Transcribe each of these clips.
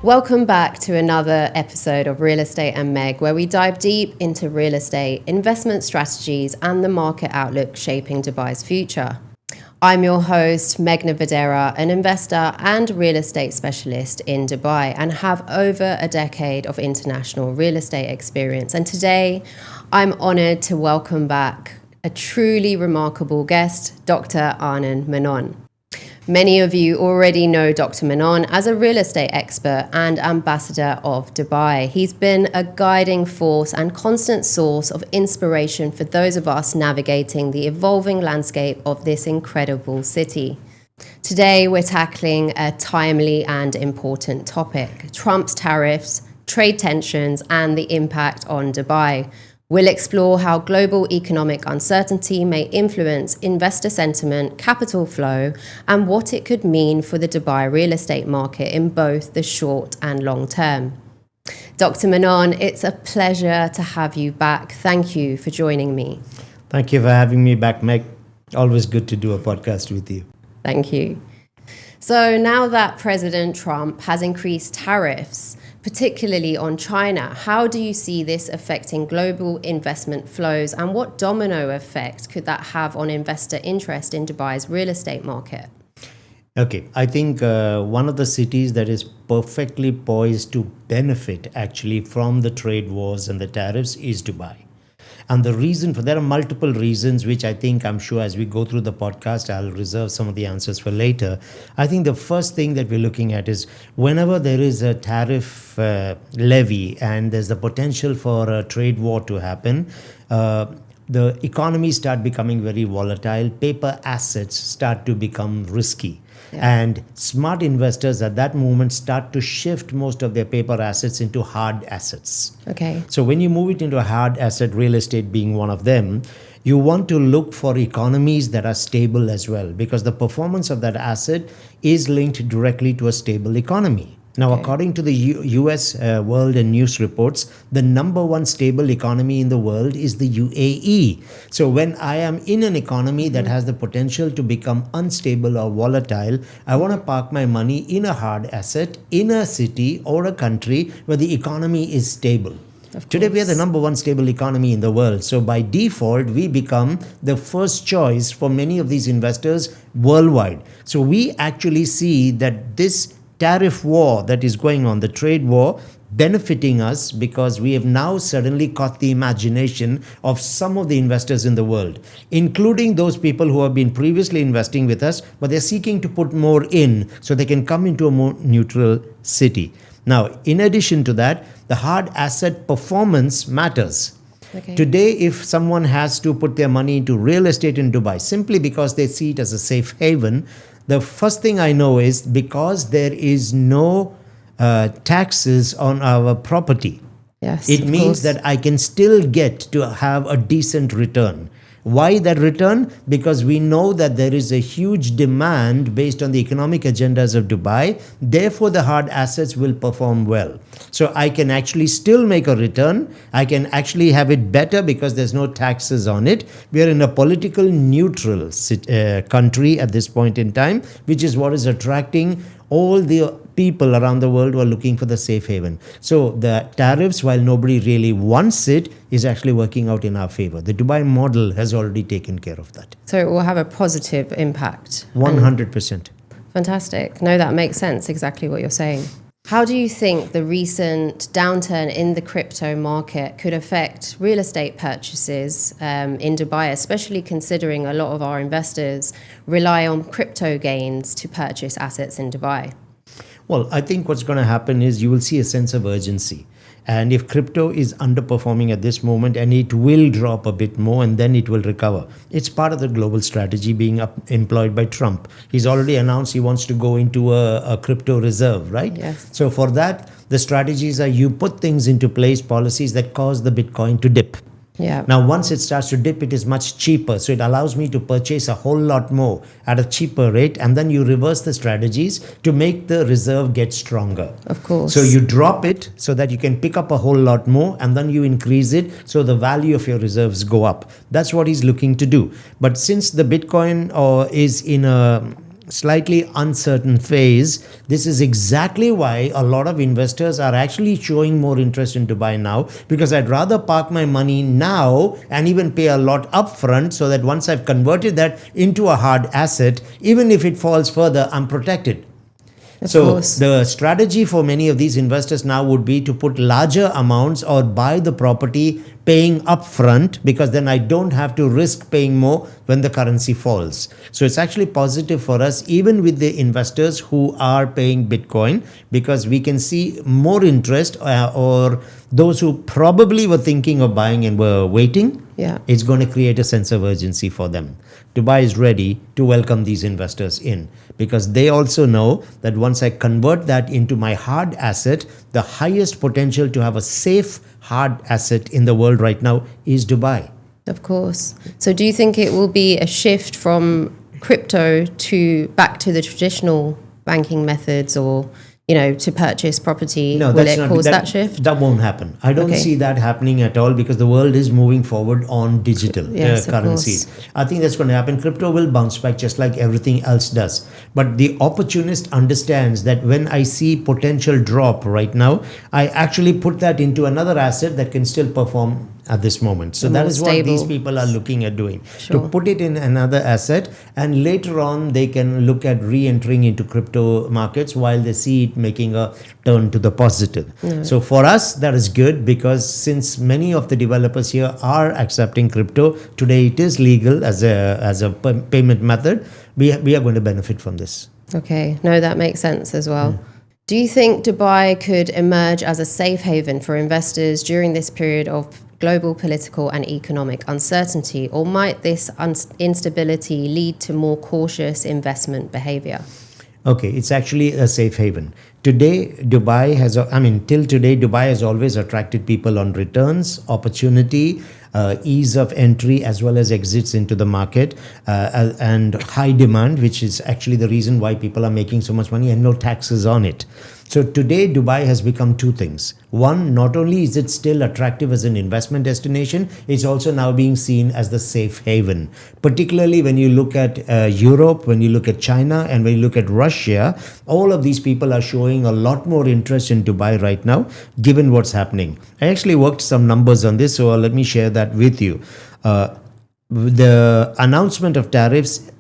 Welcome back to another episode of Real Estate and Meg, where we dive deep into real estate, investment strategies, and the market outlook shaping Dubai's future. I'm your host, Meghna Vadera, an investor and real estate specialist in Dubai, and have over a decade of international real estate experience. And today, I'm honored to welcome back a truly remarkable guest, Dr. Anand Menon. Many of you already know Dr. Menon as a real estate expert and ambassador of Dubai. He's been a guiding force and constant source of inspiration for those of us navigating the evolving landscape of this incredible city. Today, we're tackling a timely and important topic: Trump's tariffs, trade tensions, and the impact on Dubai. We'll explore how global economic uncertainty may influence investor sentiment, capital flow, and what it could mean for the Dubai real estate market in both the short and long term. Dr. Menon, it's a pleasure to have you back. Thank you for joining me. Thank you for having me back, Meg. Always good to do a podcast with you. Thank you. So now that President Trump has increased tariffs, particularly on China, how do you see this affecting global investment flows, and what domino effect could that have on investor interest in Dubai's real estate market? Okay, I think one of the cities that is perfectly poised to benefit actually from the trade wars and the tariffs is Dubai. And the reason there are multiple reasons, which I'm sure as we go through the podcast, I'll reserve some of the answers for later. I think the first thing that we're looking at is whenever there is a tariff levy and there's the potential for a trade war to happen, the economies start becoming very volatile. Paper assets start to become risky. Yeah. And smart investors at that moment start to shift most of their paper assets into hard assets. Okay. So when you move it into a hard asset, real estate being one of them, you want to look for economies that are stable as well, because the performance of that asset is linked directly to a stable economy. Now, according to the US World and News reports, the number one stable economy in the world is the UAE. So when I am in an economy that has the potential to become unstable or volatile, I want to park my money in a hard asset, in a city or a country where the economy is stable. Today, we are the number one stable economy in the world. So by default, we become the first choice for many of these investors worldwide. So we actually see that this tariff war that is going on, the trade war, benefiting us because we have now suddenly caught the imagination of some of the investors in the world, including those people who have been previously investing with us, but they're seeking to put more in so they can come into a more neutral city. Now, in addition to that, the hard asset performance matters. Okay. Today, if someone has to put their money into real estate in Dubai simply because they see it as a safe haven, the first thing I know is because there is no taxes on our property. Yes, it means that I can still get to have a decent return. Why that return? Because we know that there is a huge demand based on the economic agendas of Dubai. Therefore, the hard assets will perform well. So I can actually still make a return. I can actually have it better because there's no taxes on it. We are in a political neutral country at this point in time, which is what is attracting all the people around the world who are looking for the safe haven. So the tariffs, while nobody really wants it, is actually working out in our favor. The Dubai model has already taken care of that. So it will have a positive impact. 100%. Fantastic. No, that makes sense, exactly what you're saying. How do you think the recent downturn in the crypto market could affect real estate purchases in Dubai, especially considering a lot of our investors rely on crypto gains to purchase assets in Dubai? Well, I think what's going to happen is you will see a sense of urgency. And if crypto is underperforming at this moment, and it will drop a bit more and then it will recover. It's part of the global strategy being employed by Trump. He's already announced he wants to go into a crypto reserve, right? Yes. So for that, the strategies are you put things into place, policies that cause the Bitcoin to dip. Yeah. Now, once it starts to dip, it is much cheaper. So it allows me to purchase a whole lot more at a cheaper rate. And then you reverse the strategies to make the reserve get stronger. Of course. So you drop it so that you can pick up a whole lot more, and then you increase it so the value of your reserves go up. That's what he's looking to do. But since the Bitcoin is in a slightly uncertain phase, this is exactly why a lot of investors are actually showing more interest in Dubai now, because I'd rather park my money now and even pay a lot upfront so that once I've converted that into a hard asset, even if it falls further, I'm protected. So the strategy for many of these investors now would be to put larger amounts or buy the property paying upfront, because then I don't have to risk paying more when the currency falls. So it's actually positive for us, even with the investors who are paying Bitcoin, because we can see more interest, or those who probably were thinking of buying and were waiting. Yeah. It's going to create a sense of urgency for them. Dubai is ready to welcome these investors in, because they also know that once I convert that into my hard asset, the highest potential to have a safe hard asset in the world right now is Dubai. Of course. So do you think it will be a shift from crypto to back to the traditional banking methods, or to purchase property? No, will it cause that shift? That won't happen. I don't see that happening at all, because the world is moving forward on digital currencies. I think that's going to happen. Crypto will bounce back just like everything else does. But the opportunist understands that when I see potential drop right now, I actually put that into another asset that can still perform at this moment. So that is what these people are looking at doing, to put it in another asset, and later on they can look at re-entering into crypto markets while they see it making a turn to the positive. So for us, that is good, because since many of the developers here are accepting crypto today, it is legal as a payment method. We are going to benefit from this. Okay, no, that makes sense as well. Do you think Dubai could emerge as a safe haven for investors during this period of global political and economic uncertainty, or might this instability lead to more cautious investment behavior? Okay, it's actually a safe haven. Today, Dubai has always attracted people on returns, opportunity, ease of entry as well as exits into the market, and high demand, which is actually the reason why people are making so much money, and no taxes on it. So today, Dubai has become two things. One, not only is it still attractive as an investment destination, it's also now being seen as the safe haven. Particularly when you look at Europe, when you look at China, and when you look at Russia, all of these people are showing a lot more interest in Dubai right now, given what's happening. I actually worked some numbers on this, so let me share that with you. The announcement of tariffs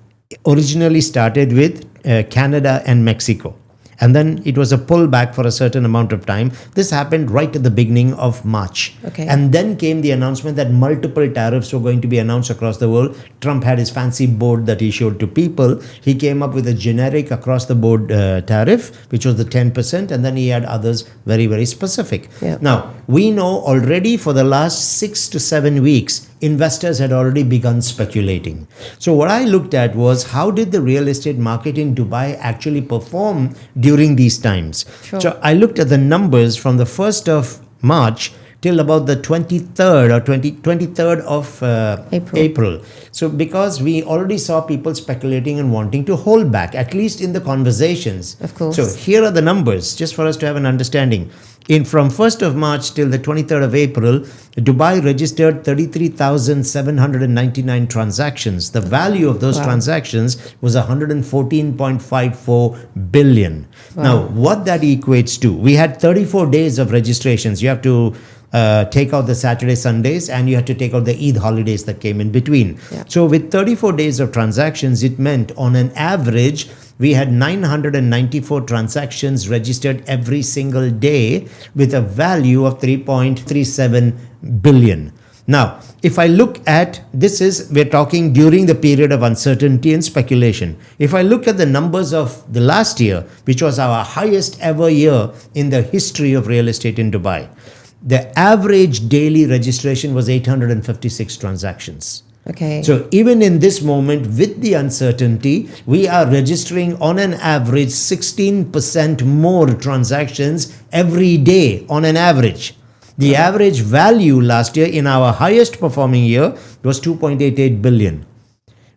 originally started with Canada and Mexico. And then it was a pullback for a certain amount of time. This happened right at the beginning of March. And then came the announcement that multiple tariffs were going to be announced across the world. Trump had his fancy board that he showed to people. He came up with a generic across the board tariff, which was the 10%. And then he had others very, very specific. Now, we know already for the last 6 to 7 weeks, investors had already begun speculating. So what I looked at was, how did the real estate market in Dubai actually perform during these times? So I looked at the numbers from the 1st of March till about the 23rd or 23rd of April. So because we already saw people speculating and wanting to hold back, at least in the conversations. Of course. So here are the numbers, just for us to have an understanding. From 1st of March till the 23rd of April, Dubai registered 33,799 transactions. The value of those transactions was 114.54 billion. Now, what that equates to, we had 34 days of registrations. You have to take out the Saturday, Sundays, and you had to take out the Eid holidays that came in between. So with 34 days of transactions, it meant on an average, we had 994 transactions registered every single day with a value of 3.37 billion. Now, if I look at, we're talking during the period of uncertainty and speculation. If I look at the numbers of the last year, which was our highest ever year in the history of real estate in Dubai, the average daily registration was 856 transactions. So even in this moment, with the uncertainty, we are registering on an average 16% more transactions every day on an average. The average value last year in our highest performing year was 2.88 billion.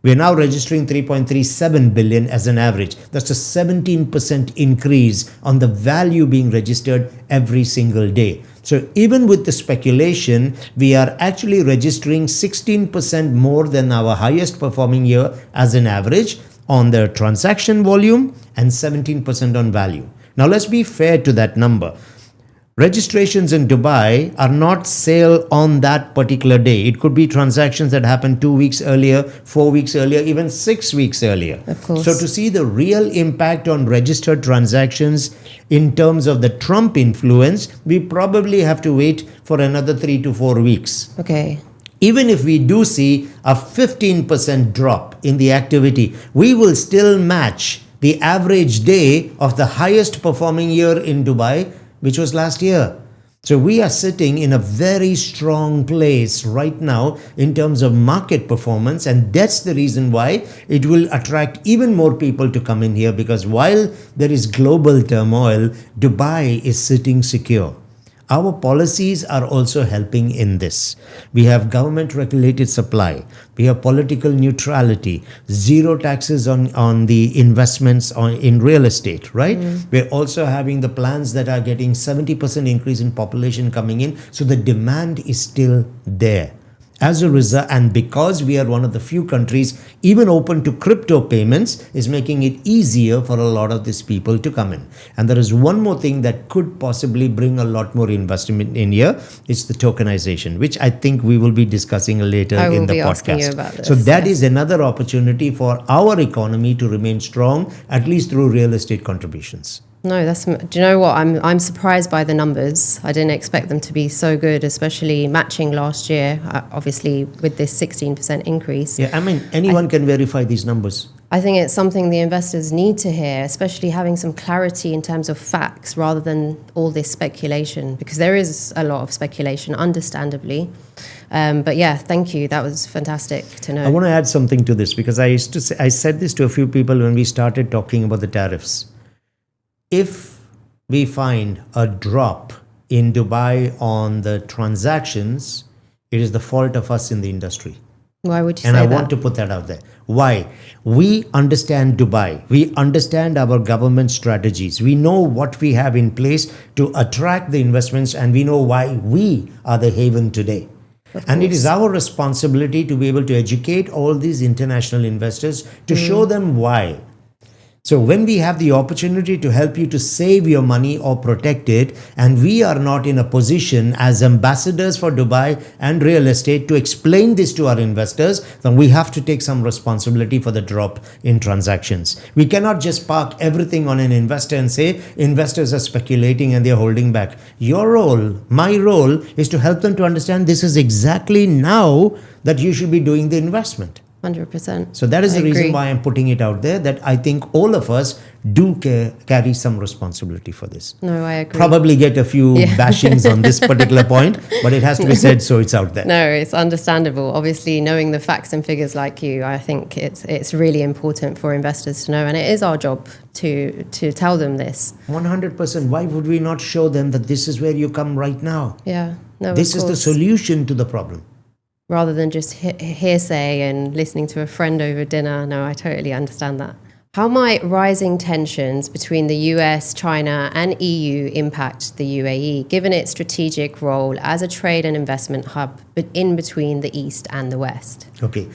We are now registering 3.37 billion as an average. That's a 17% increase on the value being registered every single day. So even with the speculation, we are actually registering 16% more than our highest performing year as an average. on the transaction volume and 17% on value. Now, let's be fair to that number. Registrations in Dubai are not sale on that particular day. It could be transactions that happen 2 weeks earlier, 4 weeks earlier, even 6 weeks earlier. Of course. So to see the real impact on registered transactions in terms of the Trump influence, we probably have to wait for another 3 to 4 weeks. Okay. Even if we do see a 15% drop in the activity, we will still match the average day of the highest performing year in Dubai, which was last year. So we are sitting in a very strong place right now in terms of market performance, and that's the reason why it will attract even more people to come in here, because while there is global turmoil, Dubai is sitting secure. Our policies are also helping in this. We have government regulated supply. We have political neutrality, zero taxes on the investments in real estate, right? We're also having the plans that are getting 70% increase in population coming in. So the demand is still there. As a result, and because we are one of the few countries even open to crypto payments, is making it easier for a lot of these people to come in. And there is one more thing that could possibly bring a lot more investment in here. It's the tokenization, which I think we will be discussing later in the podcast. You about this, so that is another opportunity for our economy to remain strong, at least through real estate contributions. No, do you know what? I'm surprised by the numbers. I didn't expect them to be so good, especially matching last year, obviously with this 16% increase. Yeah, I mean, anyone can verify these numbers. I think it's something the investors need to hear, especially having some clarity in terms of facts rather than all this speculation, because there is a lot of speculation, understandably. But yeah, thank you. That was fantastic to know. I want to add something to this, because I said this to a few people when we started talking about the tariffs. If we find a drop in Dubai on the transactions, it is the fault of us in the industry. Why would you say that? And I that? want to put that out there. Why? We understand Dubai. We understand our government strategies. We know what we have in place to attract the investments, and we know why we are the haven today. And it is our responsibility to be able to educate all these international investors to show them why. So when we have the opportunity to help you to save your money or protect it, and we are not in a position as ambassadors for Dubai and real estate to explain this to our investors, then we have to take some responsibility for the drop in transactions. We cannot just park everything on an investor and say investors are speculating and they're holding back. Your role, my role, is to help them to understand this is exactly now that you should be doing the investment. 100%. So that is the reason why I'm putting it out there, that I think all of us do carry some responsibility for this. No, I agree. Probably get a few bashings on this particular point, but it has to be said, so it's out there. No, it's understandable. Obviously, knowing the facts and figures like you, I think it's really important for investors to know, and it is our job to tell them this. 100%. Why would we not show them that this is where you come right now? Yeah. No, this is the solution to the problem. Rather than just hearsay and listening to a friend over dinner. No, I totally understand that. How might rising tensions between the US, China, and EU impact the UAE, given its strategic role as a trade and investment hub in between the East and the West? Okay.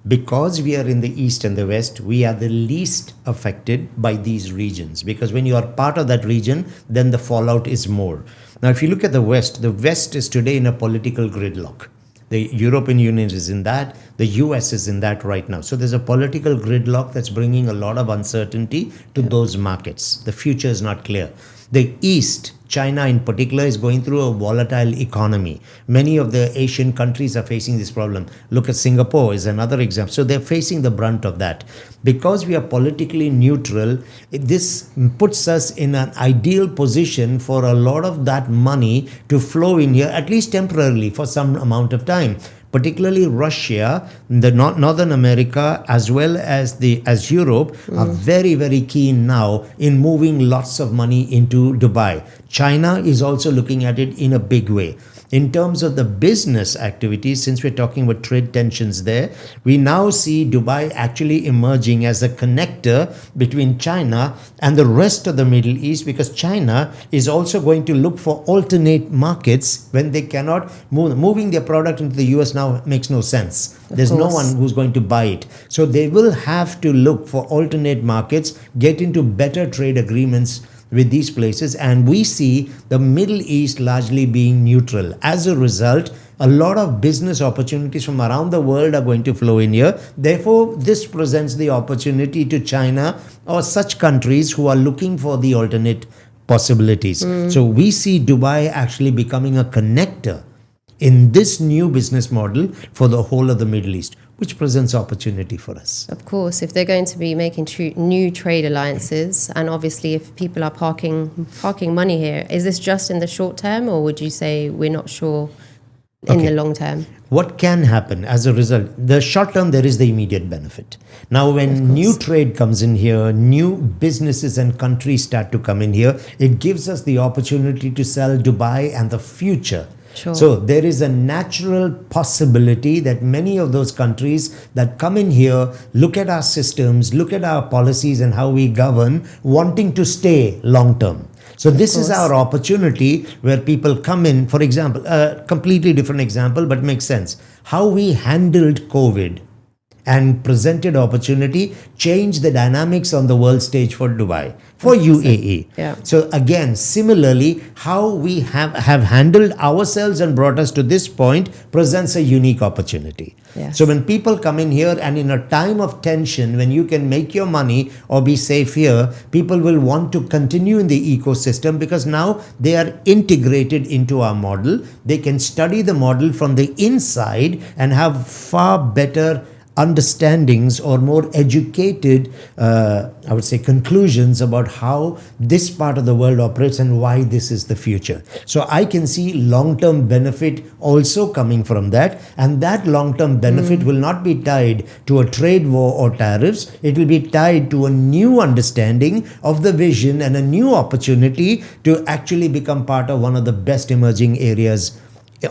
Because we are in the East and the West, we are the least affected by these regions. Because when you are part of that region, then the fallout is more. Now, if you look at the West is today in a political gridlock. The European Union is in that. The US is in that right now. So there's a political gridlock that's bringing a lot of uncertainty to those markets. The future is not clear. The East, China in particular, is going through a volatile economy. Many of the Asian countries are facing this problem. Look at Singapore is another example. So they're facing the brunt of that. Because we are politically neutral, this puts us in an ideal position for a lot of that money to flow in here, at least temporarily, for some amount of time. Particularly Russia, the Northern America, as well as Europe, are very, very keen now in moving lots of money into Dubai. China is also looking at it in a big way. in terms of the business activities, since we're talking about trade tensions there, we now see Dubai actually emerging as a connector between China and the rest of the Middle East, because China is also going to look for alternate markets when they cannot move. Moving their product into the US now makes no sense. There's no one who's going to buy it. So they will have to look for alternate markets, get into better trade agreements with these places, and we see the Middle East largely being neutral. As a result, a lot of business opportunities from around the world are going to flow in here. Therefore, this presents the opportunity to China or such countries who are looking for the alternate possibilities. So we see Dubai actually becoming a connector in this new business model for the whole of the Middle East, which presents opportunity for us. Of course, if they're going to be making new trade alliances, and obviously if people are parking money here, is this just in the short term, or would you say we're not sure in the long term? What can happen as a result? The short term, there is the immediate benefit. Now, when new trade comes in here, new businesses and countries start to come in here, it gives us the opportunity to sell Dubai and the future. Sure. So there is a natural possibility that many of those countries that come in here, look at our systems, look at our policies and how we govern, wanting to stay long term. So this is our opportunity where people come in. For example, a completely different example, but makes sense. How we handled COVID and presented opportunity changed the dynamics on the world stage for Dubai, for UAE. Yeah. So again, similarly, how we have handled ourselves and brought us to this point presents a unique opportunity. Yes. So when people come in here and in a time of tension, when you can make your money or be safe here, people will want to continue in the ecosystem because now they are integrated into our model. They can study the model from the inside and have far better understandings or more educated, I would say, conclusions about how this part of the world operates and why this is the future. So I can see long-term benefit also coming from that, and that long-term benefit will not be tied to a trade war or tariffs. It will be tied to a new understanding of the vision and a new opportunity to actually become part of one of the best emerging areas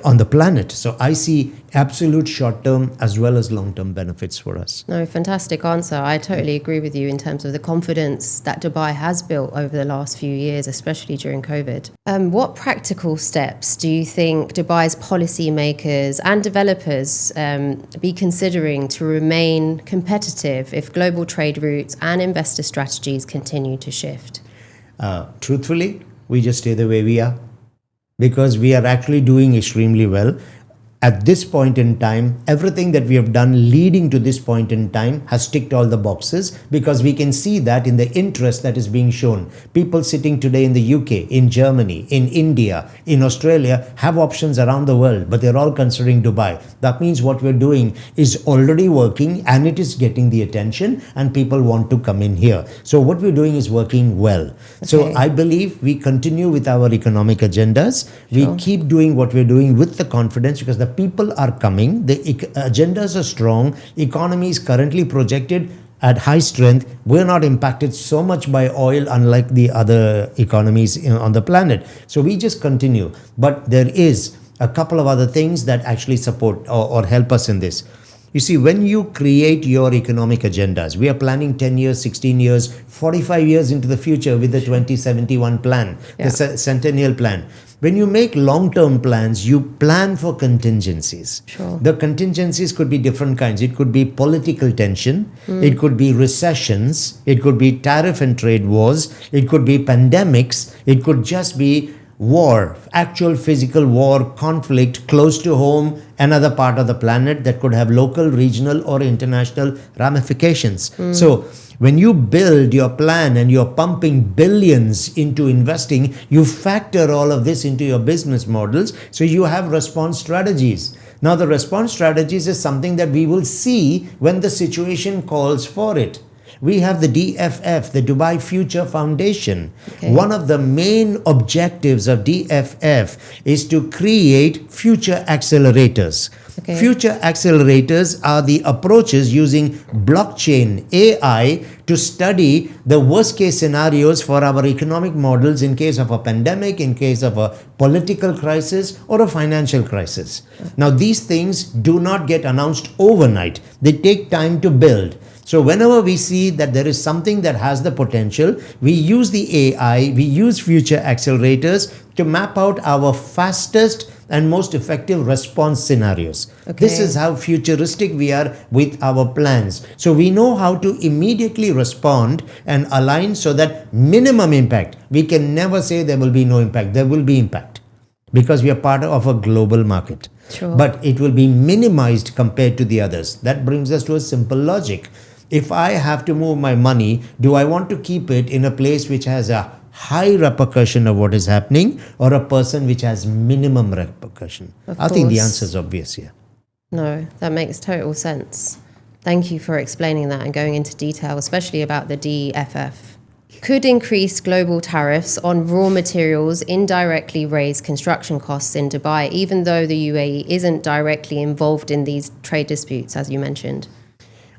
on the planet. So I see absolute short-term as well as long-term benefits for us. No, fantastic answer. I totally agree with you in terms of the confidence that Dubai has built over the last few years, especially during COVID. What practical steps do you think Dubai's policymakers and developers be considering to remain competitive if global trade routes and investor strategies continue to shift? Truthfully, we just stay the way we are, because we are actually doing extremely well. At this point in time, everything that we have done leading to this point in time has ticked all the boxes, because we can see that in the interest that is being shown. People sitting today in the UK, in Germany, in India, in Australia have options around the world, but they're all considering Dubai. That means what we're doing is already working and it is getting the attention and people want to come in here. So what we're doing is working well. Okay. So I believe we continue with our economic agendas. Sure. We keep doing what we're doing with the confidence, because the people are coming, the agendas are strong, economy is currently projected at high strength. We're not impacted so much by oil, unlike the other economies on the planet. So we just continue. But there is a couple of other things that actually support or help us in this. You see, when you create your economic agendas, we are planning 10 years, 16 years, 45 years into the future with the 2071 plan, the centennial plan. When you make long-term plans, you plan for contingencies. Sure. The contingencies could be different kinds. It could be political tension. It could be recessions. It could be tariff and trade wars. It could be pandemics. It could just be war, actual physical war, conflict close to home, another part of the planet that could have local, regional, or international ramifications. So when you build your plan and you're pumping billions into investing, you factor all of this into your business models. So you have response strategies. Now, the response strategies is something that we will see when the situation calls for it. We have the DFF, the Dubai Future Foundation. Okay. One of the main objectives of DFF is to create future accelerators. Okay. Future accelerators are the approaches using blockchain, AI, to study the worst case scenarios for our economic models in case of a pandemic, in case of a political crisis or a financial crisis. Now, these things do not get announced overnight. They take time to build. So whenever we see that there is something that has the potential, we use the AI, we use future accelerators to map out our fastest and most effective response scenarios. Okay. This is how futuristic we are with our plans. So we know how to immediately respond and align so that minimum impact. We can never say there will be no impact. There will be impact because we are part of a global market. Sure. But it will be minimized compared to the others. That brings us to a simple logic. If I have to move my money, do I want to keep it in a place which has a high repercussion of what is happening or a person which has minimum repercussion? I think the answer is obvious here. No, that makes total sense. Thank you for explaining that and going into detail, especially about the DFF. Could increased global tariffs on raw materials indirectly raise construction costs in Dubai, even though the UAE isn't directly involved in these trade disputes, as you mentioned?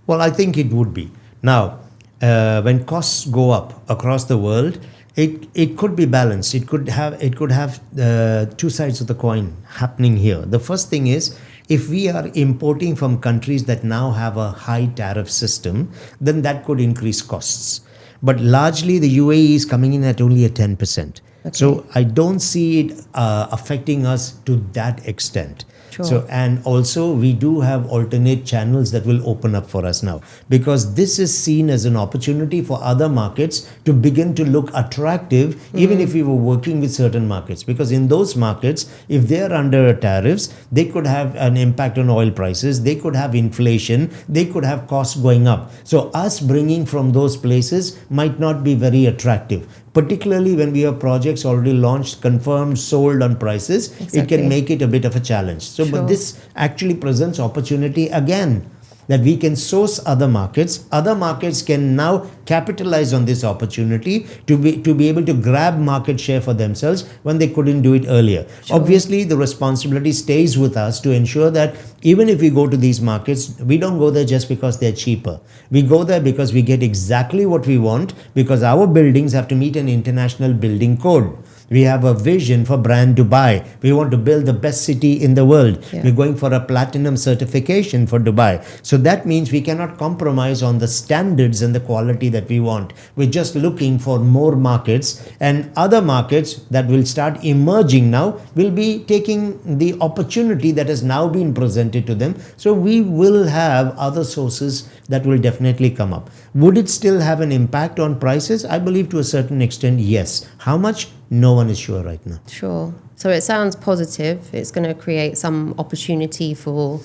Well, I think it would be. Now, when costs go up across the world, it could be balanced. It could have two sides of the coin happening here. The first thing is, if we are importing from countries that now have a high tariff system, then that could increase costs. But largely, the UAE is coming in at only a 10%. Okay. So I don't see it affecting us to that extent. Sure. So, and also we do have alternate channels that will open up for us now, because this is seen as an opportunity for other markets to begin to look attractive, even if we were working with certain markets, because in those markets, if they are under tariffs, they could have an impact on oil prices, they could have inflation, they could have costs going up. So us bringing from those places might not be very attractive. Particularly when we have projects already launched, confirmed, sold on prices, exactly. It can make it a bit of a challenge. So, sure. But this actually presents opportunity again, that we can source other markets. Other markets can now capitalize on this opportunity to be able to grab market share for themselves when they couldn't do it earlier. Sure. Obviously, the responsibility stays with us to ensure that even if we go to these markets, we don't go there just because they're cheaper. We go there because we get exactly what we want, because our buildings have to meet an international building code. We have a vision for brand Dubai. We want to build the best city in the world. Yeah. We're going for a platinum certification for Dubai. So that means we cannot compromise on the standards and the quality that we want. We're just looking for more markets, and other markets that will start emerging now will be taking the opportunity that has now been presented to them. So we will have other sources that will definitely come up. Would it still have an impact on prices? I believe to a certain extent, yes. How much? No one is sure right now. Sure. So it sounds positive. It's going to create some opportunity for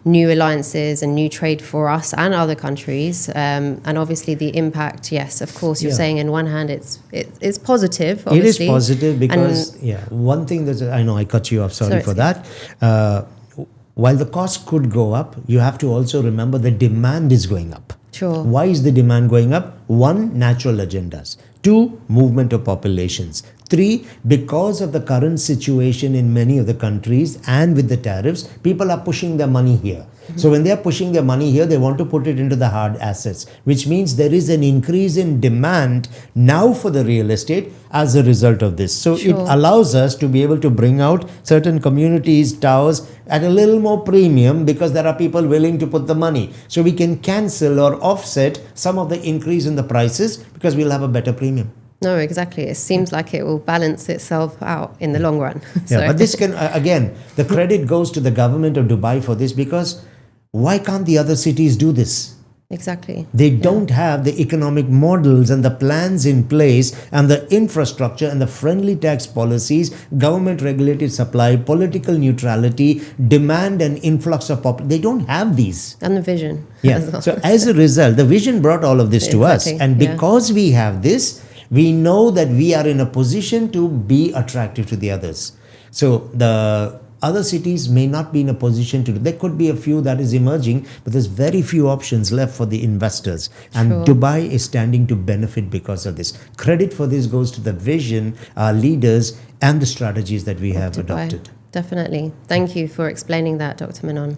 new alliances and new trade for us and other countries. And obviously the impact, yes, of course, you're saying in one hand it's positive, obviously. It is positive because, one thing that I know I cut you off, sorry for that. While the cost could go up, you have to also remember the demand is going up. Sure. Why is the demand going up? 1, natural agendas. 2, movement of populations. 3, because of the current situation in many of the countries and with the tariffs, people are pushing their money here. So when they are pushing their money here, they want to put it into the hard assets, which means there is an increase in demand now for the real estate as a result of this. So it allows us to be able to bring out certain communities, towers at a little more premium because there are people willing to put the money. So we can cancel or offset some of the increase in the prices because we'll have a better premium. No, exactly. It seems like it will balance itself out in the long run. Yeah, but this can, again, the credit goes to the government of Dubai for this, because why can't the other cities do this? Exactly. They don't have the economic models and the plans in place and the infrastructure and the friendly tax policies, government regulated supply, political neutrality, demand and influx of population. They don't have these. And the vision. Yeah. So as a result, the vision brought all of this to us. And because we have this, we know that we are in a position to be attractive to the others. So the Other cities may not be in a position to do. There could be a few that is emerging, but there's very few options left for the investors. And Sure. Dubai is standing to benefit because of this. Credit for this goes to the vision, our leaders, and the strategies that we have Dubai. adopted. Definitely. Thank you for explaining that, Dr. Menon.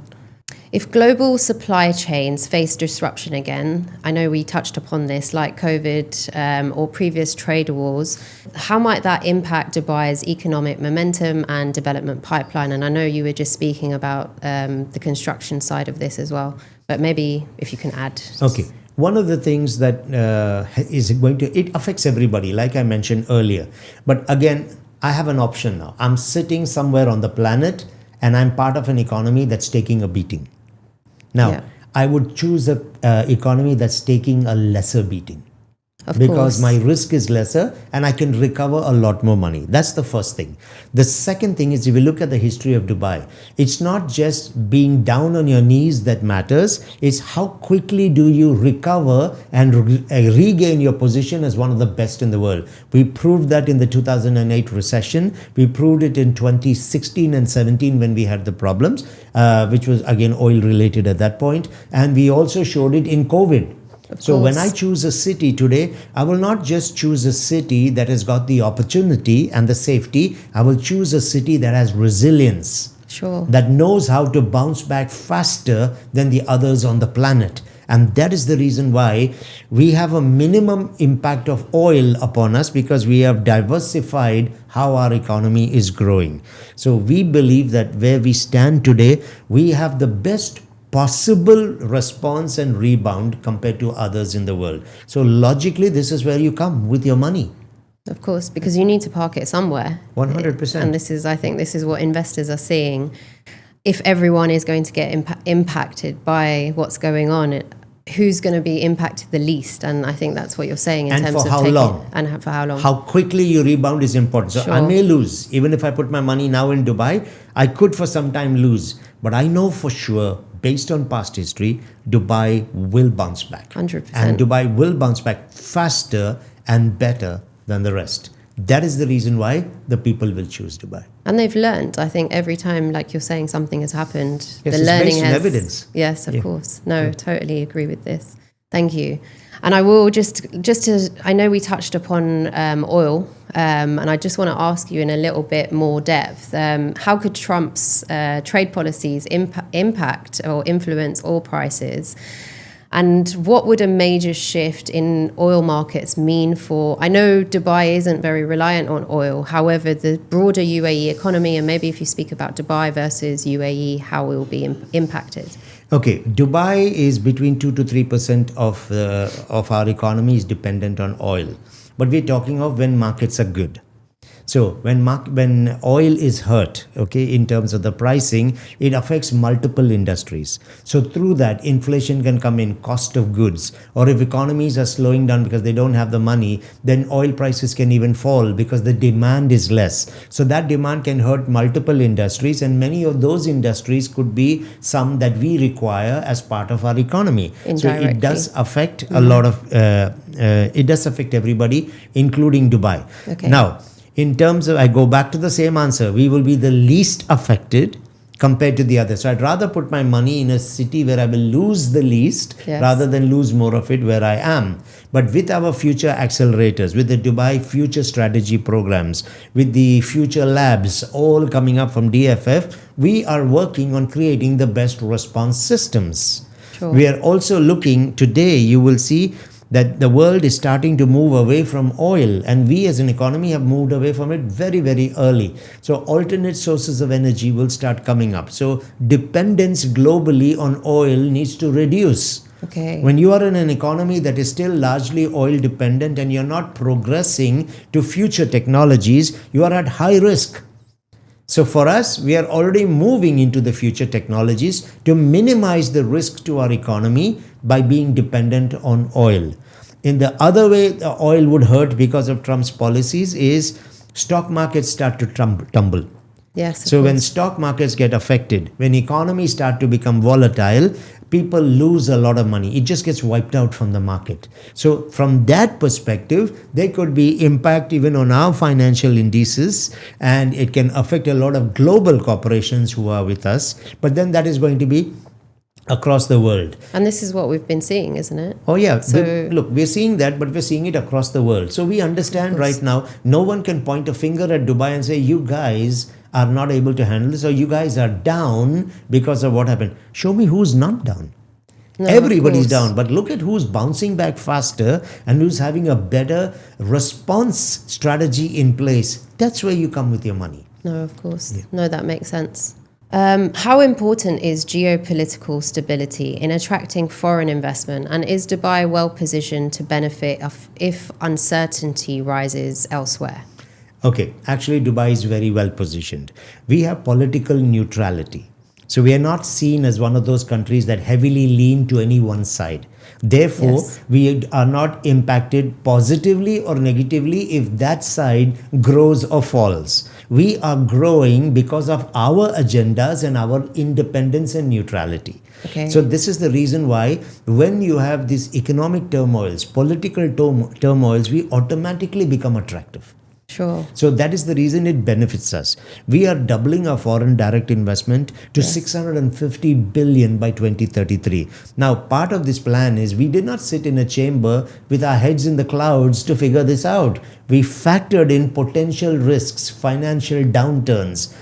If global supply chains face disruption again, I know we touched upon this, like COVID or previous trade wars, how might that impact Dubai's economic momentum and development pipeline? And I know you were just speaking about the construction side of this as well, but maybe if you can add. Okay. One of the things that it affects everybody, like I mentioned earlier. But again, I have an option now. I'm sitting somewhere on the planet and I'm part of an economy that's taking a beating. Now, I would choose a economy that's taking a lesser beating. Because my risk is lesser and I can recover a lot more money. That's the first thing. The second thing is, if you look at the history of Dubai, it's not just being down on your knees that matters. It's how quickly do you recover and regain your position as one of the best in the world. We proved that in the 2008 recession. We proved it in 2016 and 17 when we had the problems, which was again oil related at that point. And we also showed it in COVID. So when I choose a city today, I will not just choose a city that has got the opportunity and the safety. I will choose a city that has resilience, that knows how to bounce back faster than the others on the planet. And that is the reason why we have a minimum impact of oil upon us, because we have diversified how our economy is growing. So we believe that where we stand today, we have the best possible response and rebound compared to others in the world. So logically, this is where you come with your money. Of course, because you need to park it somewhere. 100%. And I think this is what investors are seeing. If everyone is going to get impacted by what's going on, who's going to be impacted the least? And I think that's what you're saying in terms of how long? And for how long? How quickly you rebound is important. So I may lose. Even if I put my money now in Dubai, I could for some time lose. But I know for sure, based on past history, Dubai will bounce back. 100%. And Dubai will bounce back faster and better than the rest. That is the reason why the people will choose Dubai. And they've learned. I think every time, like you're saying, something has happened, yes, the learning based on evidence. Yes, of course. No, totally agree with this. Thank you. And I will I know we touched upon oil, and I just want to ask you in a little bit more depth, how could Trump's trade policies impact or influence oil prices? And what would a major shift in oil markets mean for, I know Dubai isn't very reliant on oil, however, the broader UAE economy, and maybe if you speak about Dubai versus UAE, how it will be impacted? Okay, Dubai is between 2 to 3% of our economy is dependent on oil. But we're talking of when markets are good. So when oil is hurt, okay, in terms of the pricing, it affects multiple industries. So through that, inflation can come in, cost of goods, or if economies are slowing down because they don't have the money, then oil prices can even fall because the demand is less. So that demand can hurt multiple industries, and many of those industries could be some that we require as part of our economy. So it does affect a lot of, it does affect everybody, including Dubai. Okay. Now, in terms of, I go back to the same answer, we will be the least affected compared to the others. So I'd rather put my money in a city where I will lose the least rather than lose more of it where I am. But with our future accelerators, with the Dubai Future Strategy programs, with the future labs all coming up from DFF, we are working on creating the best response systems. We are also looking, today you will see that the world is starting to move away from oil, and we as an economy have moved away from it very, very early. So alternate sources of energy will start coming up. So dependence globally on oil needs to reduce. Okay. When you are in an economy that is still largely oil dependent and you're not progressing to future technologies, you are at high risk. So for us, we are already moving into the future technologies to minimize the risk to our economy by being dependent on oil. In the other way, the oil would hurt because of Trump's policies is stock markets start to tumble. Yes. So when stock markets get affected, when economies start to become volatile, people lose a lot of money. It just gets wiped out from the market. So from that perspective, there could be impact even on our financial indices, and it can affect a lot of global corporations who are with us. But then that is going to be across the world. And this is what we've been seeing, isn't it? Oh yeah, So, look, we're seeing that, but we're seeing it across the world. So we understand right now, no one can point a finger at Dubai and say, you guys are not able to handle this, or you guys are down because of what happened. Show me who's not down. no, Everybody's of course. down, but look at who's bouncing back faster and who's having a better response strategy in place. That's where you come with your money. No, of course. Yeah. No, that makes sense. How important is geopolitical stability in attracting foreign investment, and is Dubai well positioned to benefit if uncertainty rises elsewhere? Okay, actually Dubai is very well positioned. We have political neutrality. So we are not seen as one of those countries that heavily lean to any one side. Therefore, Yes. we are not impacted positively or negatively if that side grows or falls. We are growing because of our agendas and our independence and neutrality. Okay. So this is the reason why when you have these economic turmoils, political turmoils, we automatically become attractive. Sure. So that is the reason it benefits us. We are doubling our foreign direct investment to 650 billion by 2033. Now, part of this plan is we did not sit in a chamber with our heads in the clouds to figure this out. We factored in potential risks, financial downturns,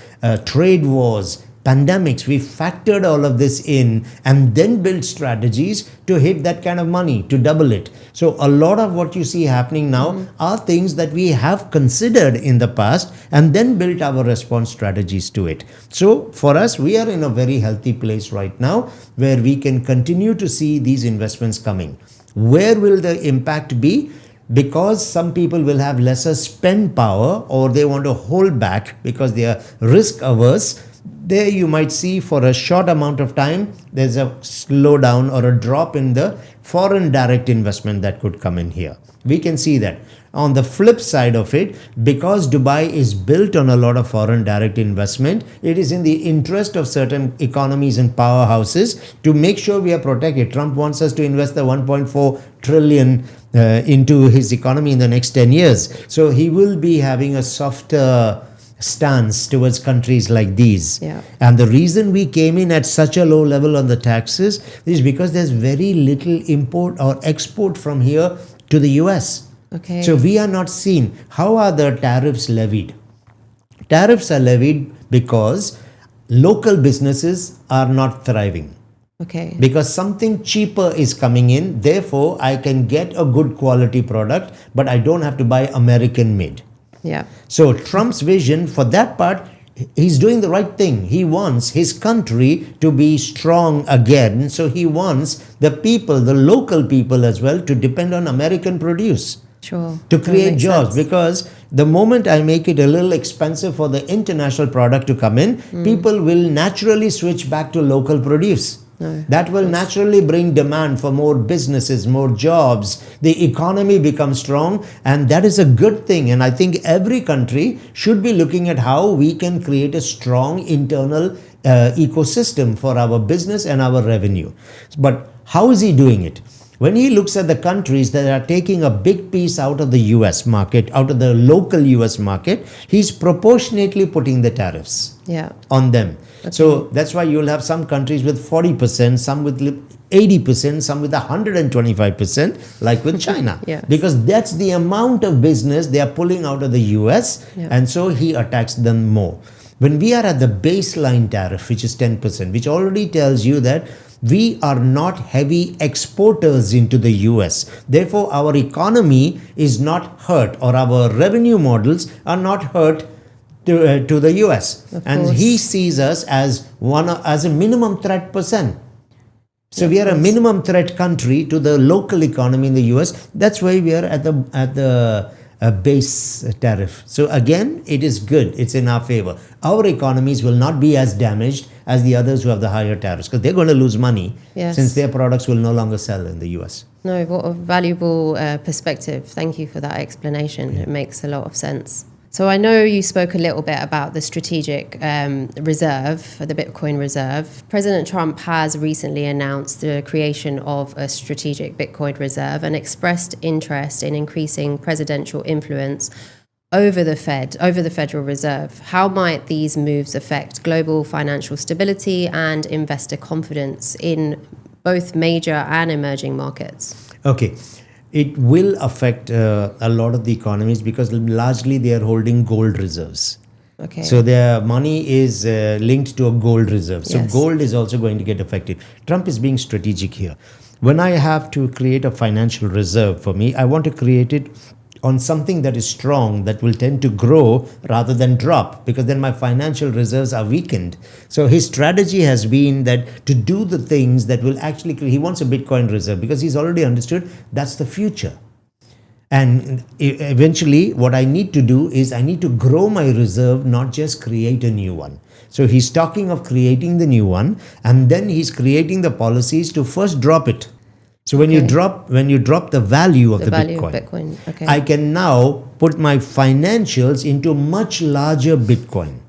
trade wars, pandemics. We factored all of this in and then built strategies to hit that kind of money, to double it. So a lot of what you see happening now are things that we have considered in the past and then built our response strategies to it. So for us, we are in a very healthy place right now where we can continue to see these investments coming. Where will the impact be? Because some people will have lesser spend power, or they want to hold back because they are risk averse. There you might see for a short amount of time, there's a slowdown or a drop in the foreign direct investment that could come in here. We can see that. On the flip side of it, because Dubai is built on a lot of foreign direct investment, it is in the interest of certain economies and powerhouses to make sure we are protected. Trump wants us to invest the 1.4 trillion into his economy in the next 10 years. So he will be having a softer stance towards countries like these. Yeah. And the reason we came in at such a low level on the taxes is because there's very little import or export from here to the US. Okay. So we are not seen. How are the tariffs levied? Tariffs are levied because local businesses are not thriving. Okay. Because something cheaper is coming in, therefore I can get a good quality product, but I don't have to buy American made. Yeah. So Trump's vision for that part, he's doing the right thing. He wants his country to be strong again. So he wants the people, the local people as well, to depend on American produce. Sure. To That create makes jobs, sense. because the moment I make it a little expensive for the international product to come in, people will naturally switch back to local produce. That will naturally bring demand for more businesses, more jobs. The economy becomes strong, and that is a good thing. And I think every country should be looking at how we can create a strong internal ecosystem for our business and our revenue. But how is he doing it? When he looks at the countries that are taking a big piece out of the US market, out of the local US market, he's proportionately putting the tariffs on them. Okay. So that's why you'll have some countries with 40%, some with 80%, some with 125%, like with China. Because that's the amount of business they are pulling out of the US, and so he attacks them more. When we are at the baseline tariff, which is 10%, which already tells you that we are not heavy exporters into the US. Therefore, our economy is not hurt, or our revenue models are not hurt to the US. And he sees us as a minimum threat percent. So we are a minimum threat country to the local economy in the US. That's why we are at the base tariff. So again, it is good. It's in our favor. Our economies will not be as damaged as the others who have the higher tariffs, because they're going to lose money since their products will no longer sell in the US. No, what a valuable perspective. Thank you for that explanation. It makes a lot of sense. So I know you spoke a little bit about the strategic reserve, the Bitcoin reserve. President Trump has recently announced the creation of a strategic Bitcoin reserve and expressed interest in increasing presidential influence over the Federal Reserve. How might these moves affect global financial stability and investor confidence in both major and emerging markets? Okay. It will affect a lot of the economies because largely they are holding gold reserves. Okay. So their money is linked to a gold reserve. So Yes. gold is also going to get affected. Trump is being strategic here. When I have to create a financial reserve for me, I want to create it on something that is strong, that will tend to grow rather than drop, because then my financial reserves are weakened. So his strategy has been that to do the things that will actually, he wants a Bitcoin reserve because he's already understood that's the future. And eventually what I need to do is I need to grow my reserve, not just create a new one. So he's talking of creating the new one, and then he's creating the policies to first drop it. So when you drop the value of the value Bitcoin, of Bitcoin. Okay. I can now put my financials into much larger Bitcoin.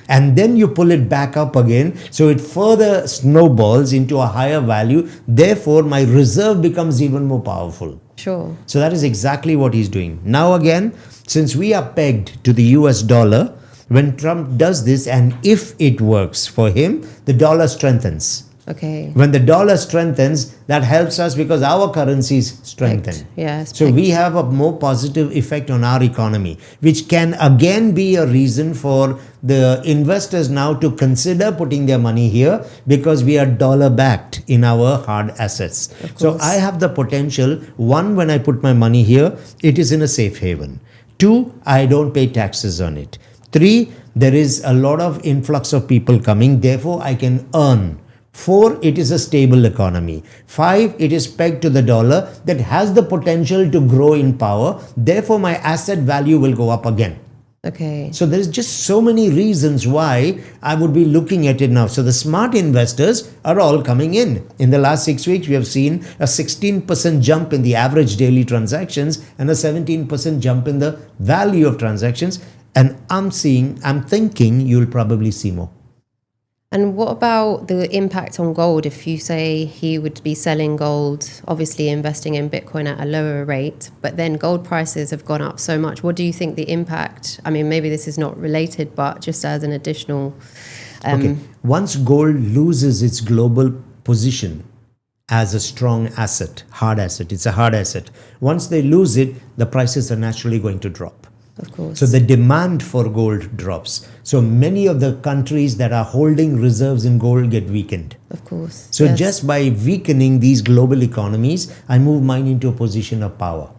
And then you pull it back up again, so it further snowballs into a higher value. Therefore, my reserve becomes even more powerful. Sure. So that is exactly what he's doing. Now again, since we are pegged to the US dollar, when Trump does this, and if it works for him, the dollar strengthens. Okay. When the dollar strengthens, that helps us because our currencies strengthen. Yes. So we have a more positive effect on our economy, which can again be a reason for the investors now to consider putting their money here, because we are dollar backed in our hard assets. So I have the potential, one, when I put my money here, it is in a safe haven. Two, I don't pay taxes on it. Three, there is a lot of influx of people coming, therefore I can earn. 4, it is a stable economy. 5, it is pegged to the dollar that has the potential to grow in power. Therefore, my asset value will go up again. Okay. So there's just so many reasons why I would be looking at it now. So the smart investors are all coming in. In the last 6 weeks, we have seen a 16% jump in the average daily transactions and a 17% jump in the value of transactions. And I'm thinking you'll probably see more. And what about the impact on gold? If you say he would be selling gold, obviously investing in Bitcoin at a lower rate, but then gold prices have gone up so much. What do you think the impact? I mean, maybe this is not related, but just as an additional. Okay. Once gold loses its global position as a strong asset, hard asset, it's a hard asset. Once they lose it, the prices are naturally going to drop. Of course. So the demand for gold drops. So many of the countries that are holding reserves in gold get weakened. Of course. So yes. just by weakening these global economies, I move mine into a position of power,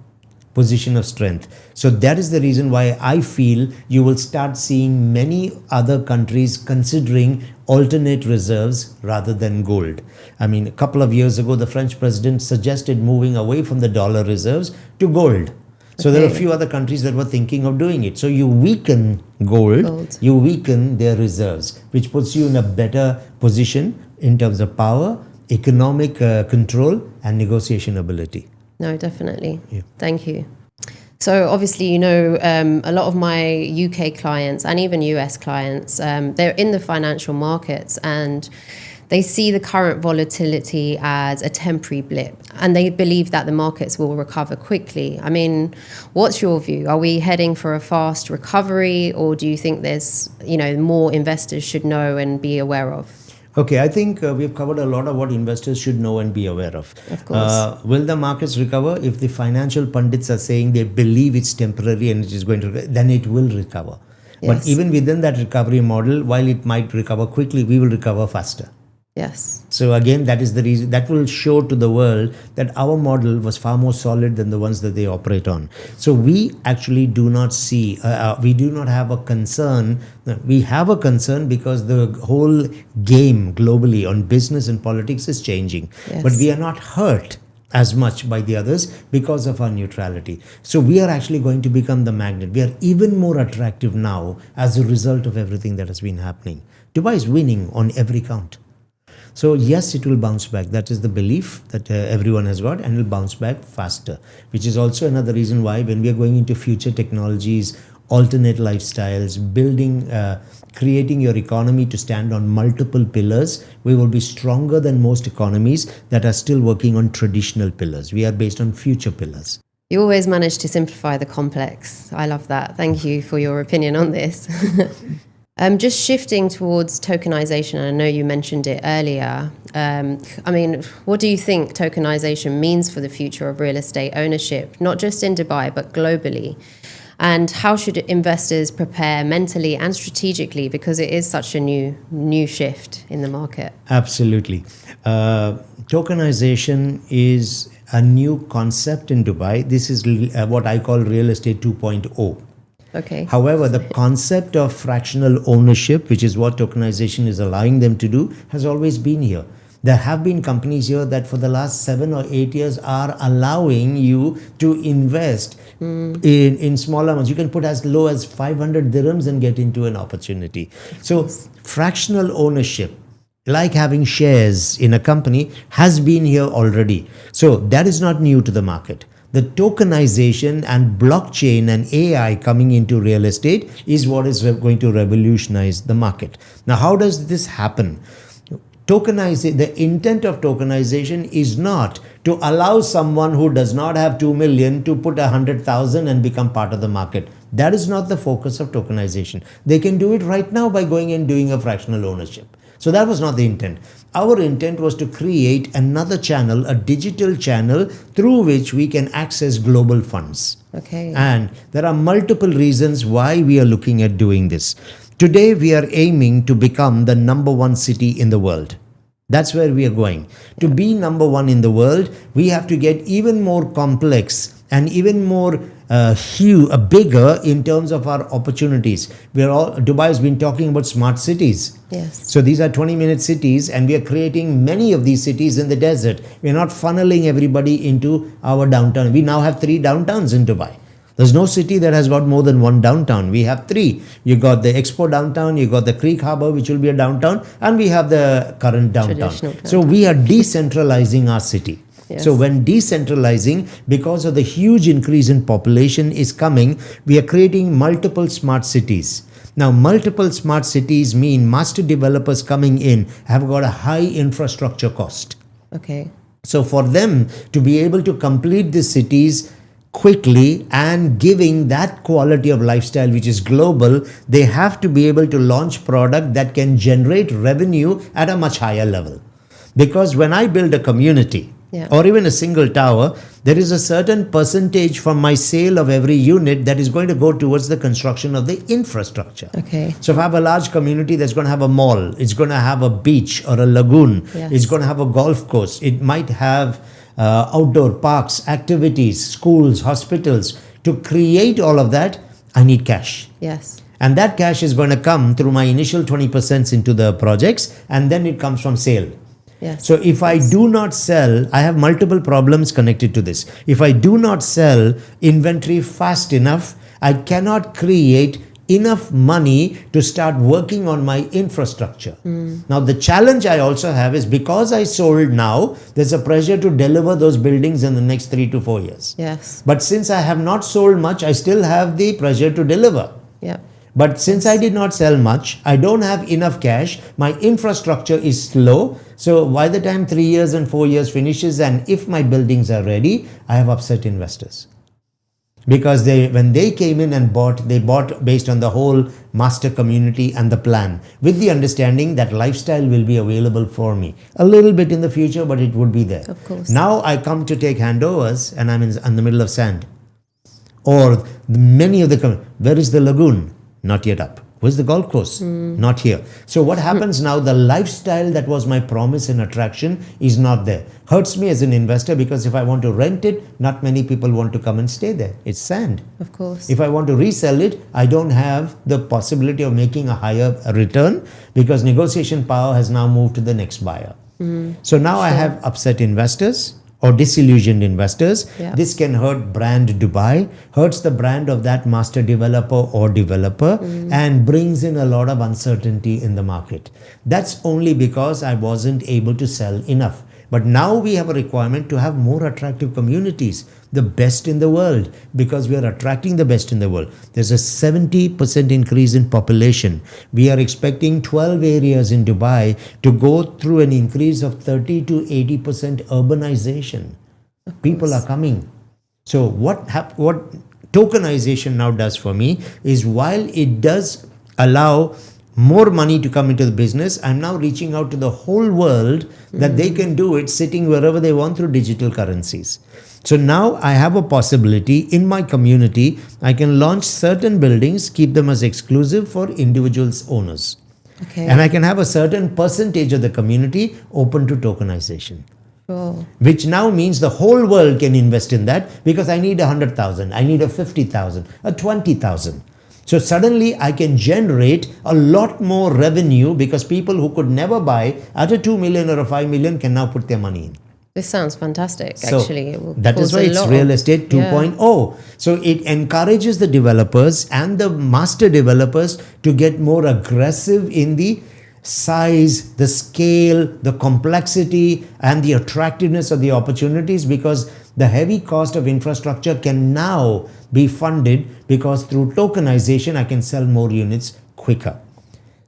position of strength. So that is the reason why I feel you will start seeing many other countries considering alternate reserves rather than gold. I mean, a couple of years ago, the French president suggested moving away from the dollar reserves to gold. So there are a few other countries that were thinking of doing it. So you weaken gold, you weaken their reserves, which puts you in a better position in terms of power, economic control, and negotiation ability. No, definitely. Yeah. Thank you. So obviously, you know, a lot of my UK clients and even US clients, they're in the financial markets and they see the current volatility as a temporary blip, and they believe that the markets will recover quickly. I mean, what's your view? Are we heading for a fast recovery, or do you think there's, you know, more investors should know and be aware of? Okay, I think we've covered a lot of what investors should know and be aware of. Of course. Will the markets recover? If the financial pundits are saying they believe it's temporary and it is going to recover, then it will recover. Yes. But even within that recovery model, while it might recover quickly, we will recover faster. Yes. So again, that is the reason that will show to the world that our model was far more solid than the ones that they operate on. So we actually do not see, we do not have a concern. We have a concern because the whole game globally on business and politics is changing. Yes. But we are not hurt as much by the others because of our neutrality. So we are actually going to become the magnet. We are even more attractive now as a result of everything that has been happening. Dubai is winning on every count. So yes, it will bounce back. That is the belief that everyone has got, and will bounce back faster, which is also another reason why when we are going into future technologies alternate lifestyles, building, creating your economy to stand on multiple pillars. We will be stronger than most economies that are still working on traditional pillars. We are based on future pillars. You always manage to simplify the complex. I love that. Thank you for your opinion on this. Just shifting towards tokenization, I know you mentioned it earlier. What do you think tokenization means for the future of real estate ownership, not just in Dubai, but globally? And how should investors prepare mentally and strategically, because it is such a new shift in the market? Absolutely. Tokenization is a new concept in Dubai. This is what I call real estate 2.0. Okay. However, the concept of fractional ownership, which is what tokenization is allowing them to do, has always been here. There have been companies here that for the last 7 or 8 years are allowing you to invest in small amounts. You can put as low as 500 dirhams and get into an opportunity. So fractional ownership, like having shares in a company, has been here already. So that is not new to the market. The tokenization and blockchain and AI coming into real estate is what is going to revolutionize the market. Now, how does this happen? The intent of tokenization is not to allow someone who does not have 2 million to put 100,000 and become part of the market. That is not the focus of tokenization. They can do it right now by going and doing a fractional ownership. So that was not the intent. Our intent was to create another channel, a digital channel through which we can access global funds. Okay. And there are multiple reasons why we are looking at doing this. Today, we are aiming to become the number one city in the world. That's where we are going. To be number one in the world, we have to get even more complex and even more bigger in terms of our opportunities. Dubai has been talking about smart cities. Yes. So these are 20-minute cities, and we are creating many of these cities in the desert. We are not funneling everybody into our downtown. We now have 3 downtowns in Dubai. There's no city that has got more than 1 downtown. We have 3. You got the Expo downtown, you got the Creek Harbour, which will be a downtown, and we have the current downtown. So we are decentralizing our city. Yes. So when decentralizing, because of the huge increase in population is coming, we are creating multiple smart cities. Now, multiple smart cities mean master developers coming in have got a high infrastructure cost. Okay. So for them to be able to complete these cities quickly and giving that quality of lifestyle which is global, they have to be able to launch product that can generate revenue at a much higher level. Because when I build a community, or even a single tower, there is a certain percentage from my sale of every unit that is going to go towards the construction of the infrastructure. Okay. So if I have a large community that's going to have a mall, it's going to have a beach or a lagoon, it's going to have a golf course, it might have outdoor parks, activities, schools, hospitals. To create all of that, I need cash. Yes. And that cash is going to come through my initial 20% into the projects, and then it comes from sale. Yes. So if I do not sell, I have multiple problems connected to this. If I do not sell inventory fast enough, I cannot create enough money to start working on my infrastructure. Now, the challenge I also have is because I sold now, there's a pressure to deliver those buildings in the next 3 to 4 years. Yes. But since I have not sold much, I still have the pressure to deliver. Yeah. But since I did not sell much, I don't have enough cash, my infrastructure is slow. So by the time 3 years and 4 years finishes, and if my buildings are ready, I have upset investors. Because when they came in and bought, they bought based on the whole master community and the plan, with the understanding that lifestyle will be available for me. A little bit in the future, but it would be there. Of course. Now I come to take handovers and I'm in the middle of sand. Or many of where is the lagoon? Not yet up. Where's the golf course? Not here. So what happens now? The lifestyle that was my promise and attraction is not there. Hurts me as an investor because if I want to rent it, not many people want to come and stay there. It's sand. Of course. If I want to resell it, I don't have the possibility of making a higher return because negotiation power has now moved to the next buyer. So now I have upset investors or disillusioned investors. This can hurt brand Dubai, hurts the brand of that master developer or developer, and brings in a lot of uncertainty in the market. That's only because I wasn't able to sell enough. But now we have a requirement to have more attractive communities, the best in the world, because we are attracting the best in the world. There's a 70% increase in population. We are expecting 12 areas in Dubai to go through an increase of 30 to 80% urbanization. People are coming. So what tokenization now does for me is, while it does allow more money to come into the business, I'm now reaching out to the whole world that they can do it sitting wherever they want through digital currencies. So now I have a possibility in my community. I can launch certain buildings, keep them as exclusive for individuals owners. Okay. And I can have a certain percentage of the community open to tokenization. Sure. Which now means the whole world can invest in that, because I need 100,000, I need a 50,000, a 20,000. So suddenly I can generate a lot more revenue, because people who could never buy at a 2 million or a 5 million can now put their money in. This sounds fantastic, So actually. It will that is cause why a it's lot Real of- Estate 2.0. So it encourages the developers and the master developers to get more aggressive in the size, the scale, the complexity, and the attractiveness of the opportunities, because the heavy cost of infrastructure can now be funded, because through tokenization I can sell more units quicker.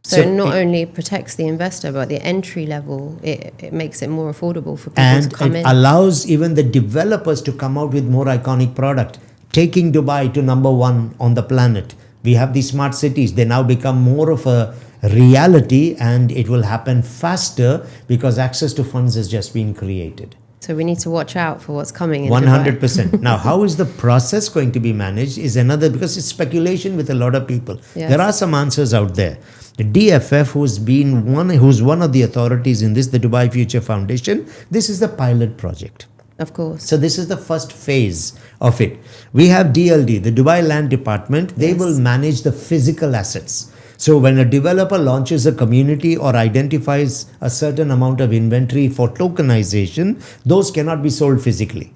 So not only protects the investor, but the entry level, it makes it more affordable for people to come it in. allows even the developers to come out with more iconic product, taking Dubai to number 1 on the planet. We have these smart cities. They now become more of a reality, and it will happen faster because access to funds has just been created. So we need to watch out for what's coming in 100%. Now, how is the process going to be managed is another, because it's speculation with a lot of people. Yes. There are some answers out there. The DFF, who's one of the authorities in this, the Dubai Future Foundation, this is the pilot project. Of course. So this is the first phase of it. We have DLD, the Dubai Land Department. They Yes. will manage the physical assets. So when a developer launches a community or identifies a certain amount of inventory for tokenization, those cannot be sold physically.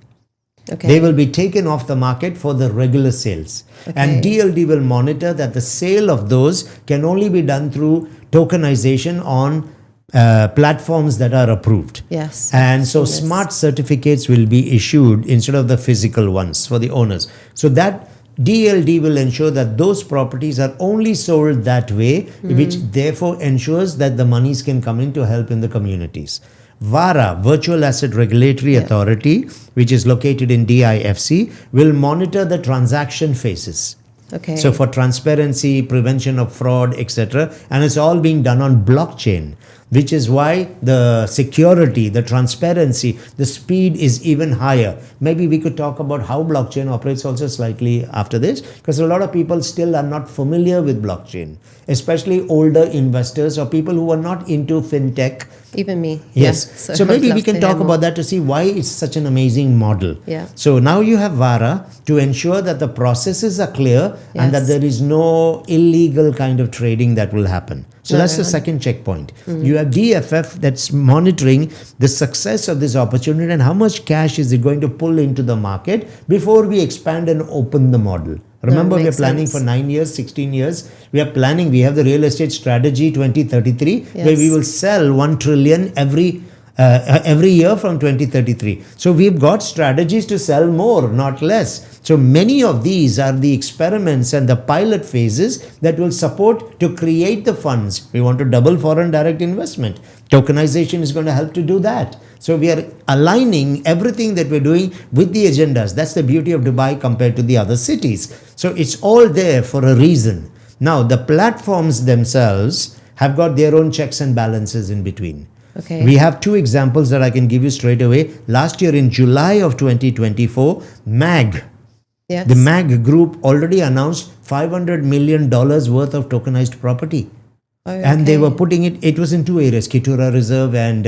Okay. They will be taken off the market for the regular sales. And DLD will monitor that the sale of those can only be done through tokenization on platforms that are approved. Yes. And so Yes. smart certificates will be issued instead of the physical ones for the owners. So that DLD will ensure that those properties are only sold that way, which therefore ensures that the monies can come in to help in the communities. VARA, Virtual Asset Regulatory Authority, which is located in DIFC, will monitor the transaction phases. Okay. So for transparency, prevention of fraud, etc. And it's all being done on blockchain, which is why the security, the transparency, the speed is even higher. Maybe we could talk about how blockchain operates also slightly after this, because a lot of people still are not familiar with blockchain, especially older investors or people who are not into fintech. Even me. Yes. Yeah. So maybe I'd we love can to talk hear more. about that to see why it's such an amazing model. Yeah. So now you have VARA to ensure that the processes are clear and that Yes. there is no illegal kind of trading that will happen. So that's the second checkpoint. You have DFF that's monitoring the success of this opportunity and how much cash is it going to pull into the market before we expand and open the model. Remember, we are makes planning sense. for 9 years, 16 years. We are planning, we have the real estate strategy 2033, where we Yes. will sell 1 trillion every year from 2033. So we've got strategies to sell more, not less. So many of these are the experiments and the pilot phases that will support to create the funds. We want to double foreign direct investment. Tokenization is going to help to do that. So we are aligning everything that we're doing with the agendas. That's the beauty of Dubai compared to the other cities. So it's all there for a reason. Now, the platforms themselves have got their own checks and balances in between. Okay. We have 2 examples that I can give you straight away. Last year in July of 2024, MAG, Yes. the MAG group already announced $500 million worth of tokenized property. Oh, And they okay. were putting it, it was in 2 areas, Kitura Reserve and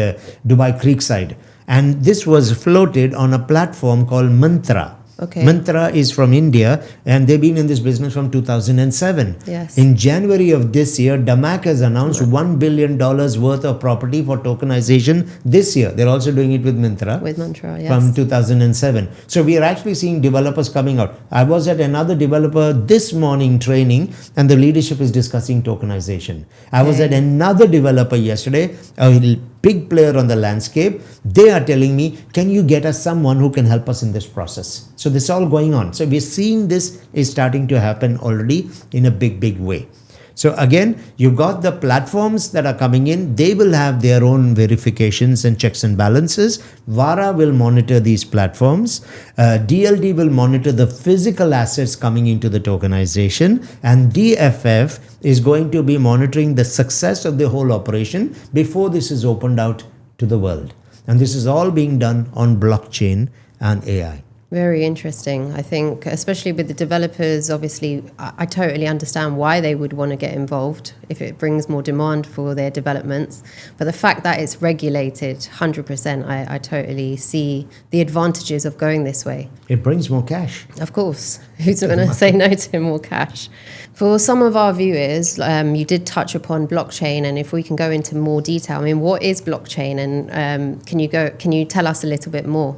Dubai Creekside. And this was floated on a platform called Mantra. Okay. Mantra is from India and they've been in this business from 2007. Yes. In January of this year, DAMAC has announced $1 billion worth of property for tokenization this year. They're also doing it with Mantra. With Mantra, yes. From 2007. So we are actually seeing developers coming out. I was at another developer this morning training and the leadership is discussing tokenization. I was at another developer yesterday, a big player on the landscape. They are telling me, can you get us someone who can help us in this process? So this is all going on. So we're seeing this is starting to happen already in a big way. So again, you've got the platforms that are coming in. They will have their own verifications and checks and balances. VARA will monitor these platforms. DLD will monitor the physical assets coming into the tokenization. And DFF is going to be monitoring the success of the whole operation before this is opened out to the world. And this is all being done on blockchain and AI. Very interesting. I think, especially with the developers, obviously, I totally understand why they would want to get involved if it brings more demand for their developments. But the fact that it's regulated 100%, I totally see the advantages of going this way. It brings more cash. Of course. Who's going to say no to more cash? For some of our viewers, you did touch upon blockchain, and if we can go into more detail, I mean, what is blockchain, and can you tell us a little bit more?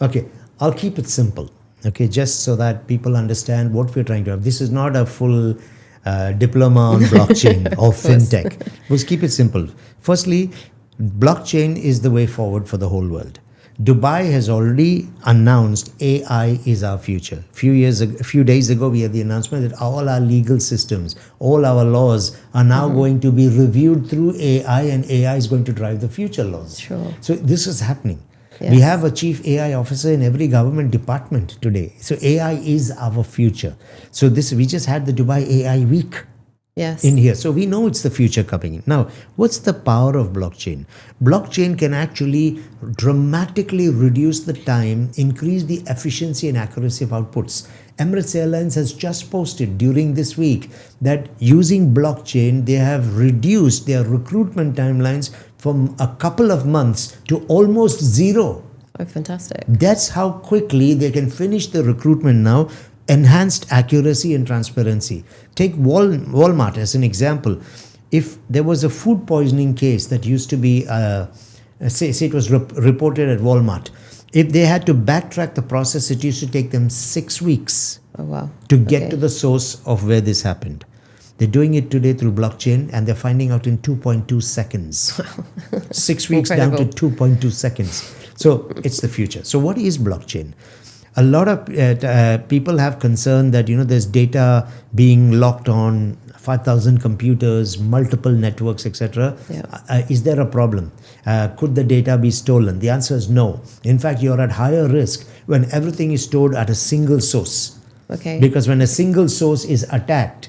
Okay. I'll keep it simple, okay, just so that people understand what we're trying to have. This is not a full diploma on blockchain or fintech. Let's keep it simple. Firstly, blockchain is the way forward for the whole world. Dubai has already announced AI is our future. A few days ago, we had the announcement that all our legal systems, all our laws are now going to be reviewed through AI, and AI is going to drive the future laws. Sure. So this is happening. Yes. We have a chief AI officer in every government department today. So AI is our future. So we just had the Dubai AI week. Yes. In here. So we know it's the future coming in. Now, what's the power of blockchain? Blockchain can actually dramatically reduce the time, increase the efficiency and accuracy of outputs. Emirates Airlines has just posted during this week that using blockchain, they have reduced their recruitment timelines from a couple of months to almost zero. Oh, fantastic. That's how quickly they can finish the recruitment now. Enhanced accuracy and transparency. Take Walmart as an example. If there was a food poisoning case that used to be, say it was reported at Walmart, if they had to backtrack the process, it used to take them 6 weeks to get to the source of where this happened. They're doing it today through blockchain, and they're finding out in 2.2 seconds. 6 weeks down to 2.2 seconds. So it's the future. So what is blockchain? A lot of people have concern that, there's data being locked on 5,000 computers, multiple networks, etc. Yeah. Is there a problem? Could the data be stolen? The answer is no. In fact, you're at higher risk when everything is stored at a single source. Okay. Because when a single source is attacked,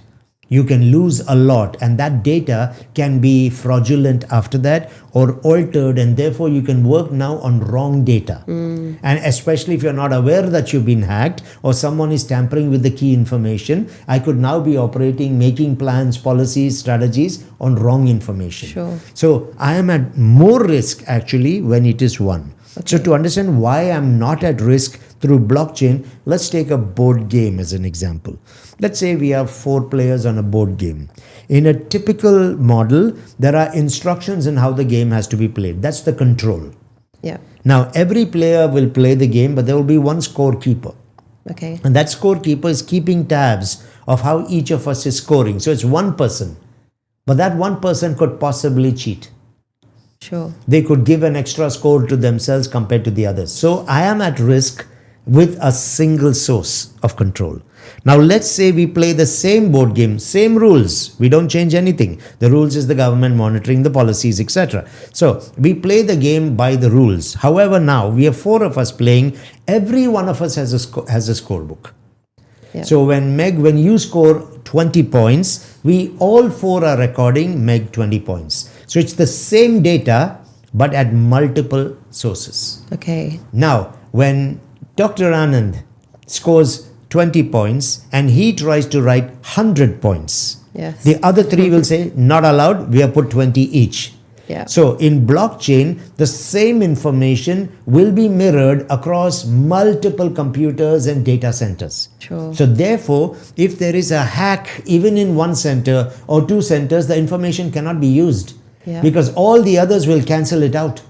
you can lose a lot, and that data can be fraudulent after that or altered, and therefore you can work now on wrong data. And especially if you're not aware that you've been hacked or someone is tampering with the key information, I could now be operating, making plans, policies, strategies on wrong information. Sure. So I am at more risk actually when it is one. Okay. So to understand why I'm not at risk through blockchain, let's take a board game as an example. Let's say we have 4 players on a board game. In a typical model, there are instructions on how the game has to be played. That's the control. Yeah. Now, every player will play the game, but there will be one scorekeeper. Okay. And that scorekeeper is keeping tabs of how each of us is scoring. So it's one person. But that one person could possibly cheat. Sure. They could give an extra score to themselves compared to the others. So I am at risk with a single source of control. Now let's say we play the same board game, same rules. We don't change anything. The rules is the government monitoring the policies, etc. So we play the game by the rules. However, now we have 4 of us playing. Every one of us has a scorebook. Yeah. So when you score 20 points, we all 4 are recording Meg 20 points. So it's the same data, but at multiple sources. Okay. Now, when Dr. Anand scores 20 points and he tries to write 100 points, Yes. the other 3 will say, not allowed, we have put 20 each. Yeah. So in blockchain, the same information will be mirrored across multiple computers and data centers. Sure. So therefore, if there is a hack, even in one center or 2 centers, the information cannot be used. Yeah. Because all the others will cancel it out.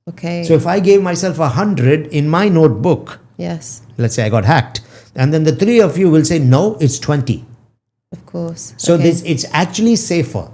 Okay. So if I gave myself 100 in my notebook, Yes. let's say I got hacked, and then the 3 of you will say, no, it's 20. Of course. So Okay. it's actually safer.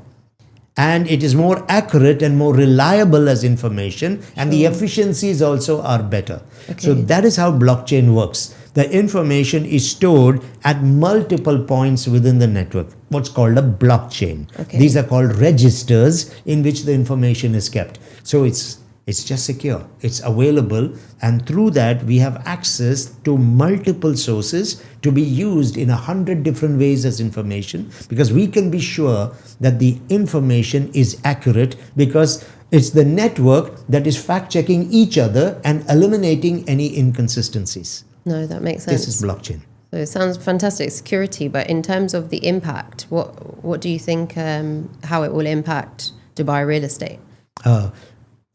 and it is more accurate and more reliable as information, and the efficiencies also are better. So that is how blockchain works. The information is stored at multiple points within the network, what's called a blockchain. These are called registers in which the information is kept. So it's just secure, it's available, and through that we have access to multiple sources to be used in 100 different ways as information, because we can be sure that the information is accurate, because it's the network that is fact checking each other and eliminating any inconsistencies. No, that makes sense. This is blockchain. So it sounds fantastic, security, but in terms of the impact, what do you think, how it will impact Dubai real estate?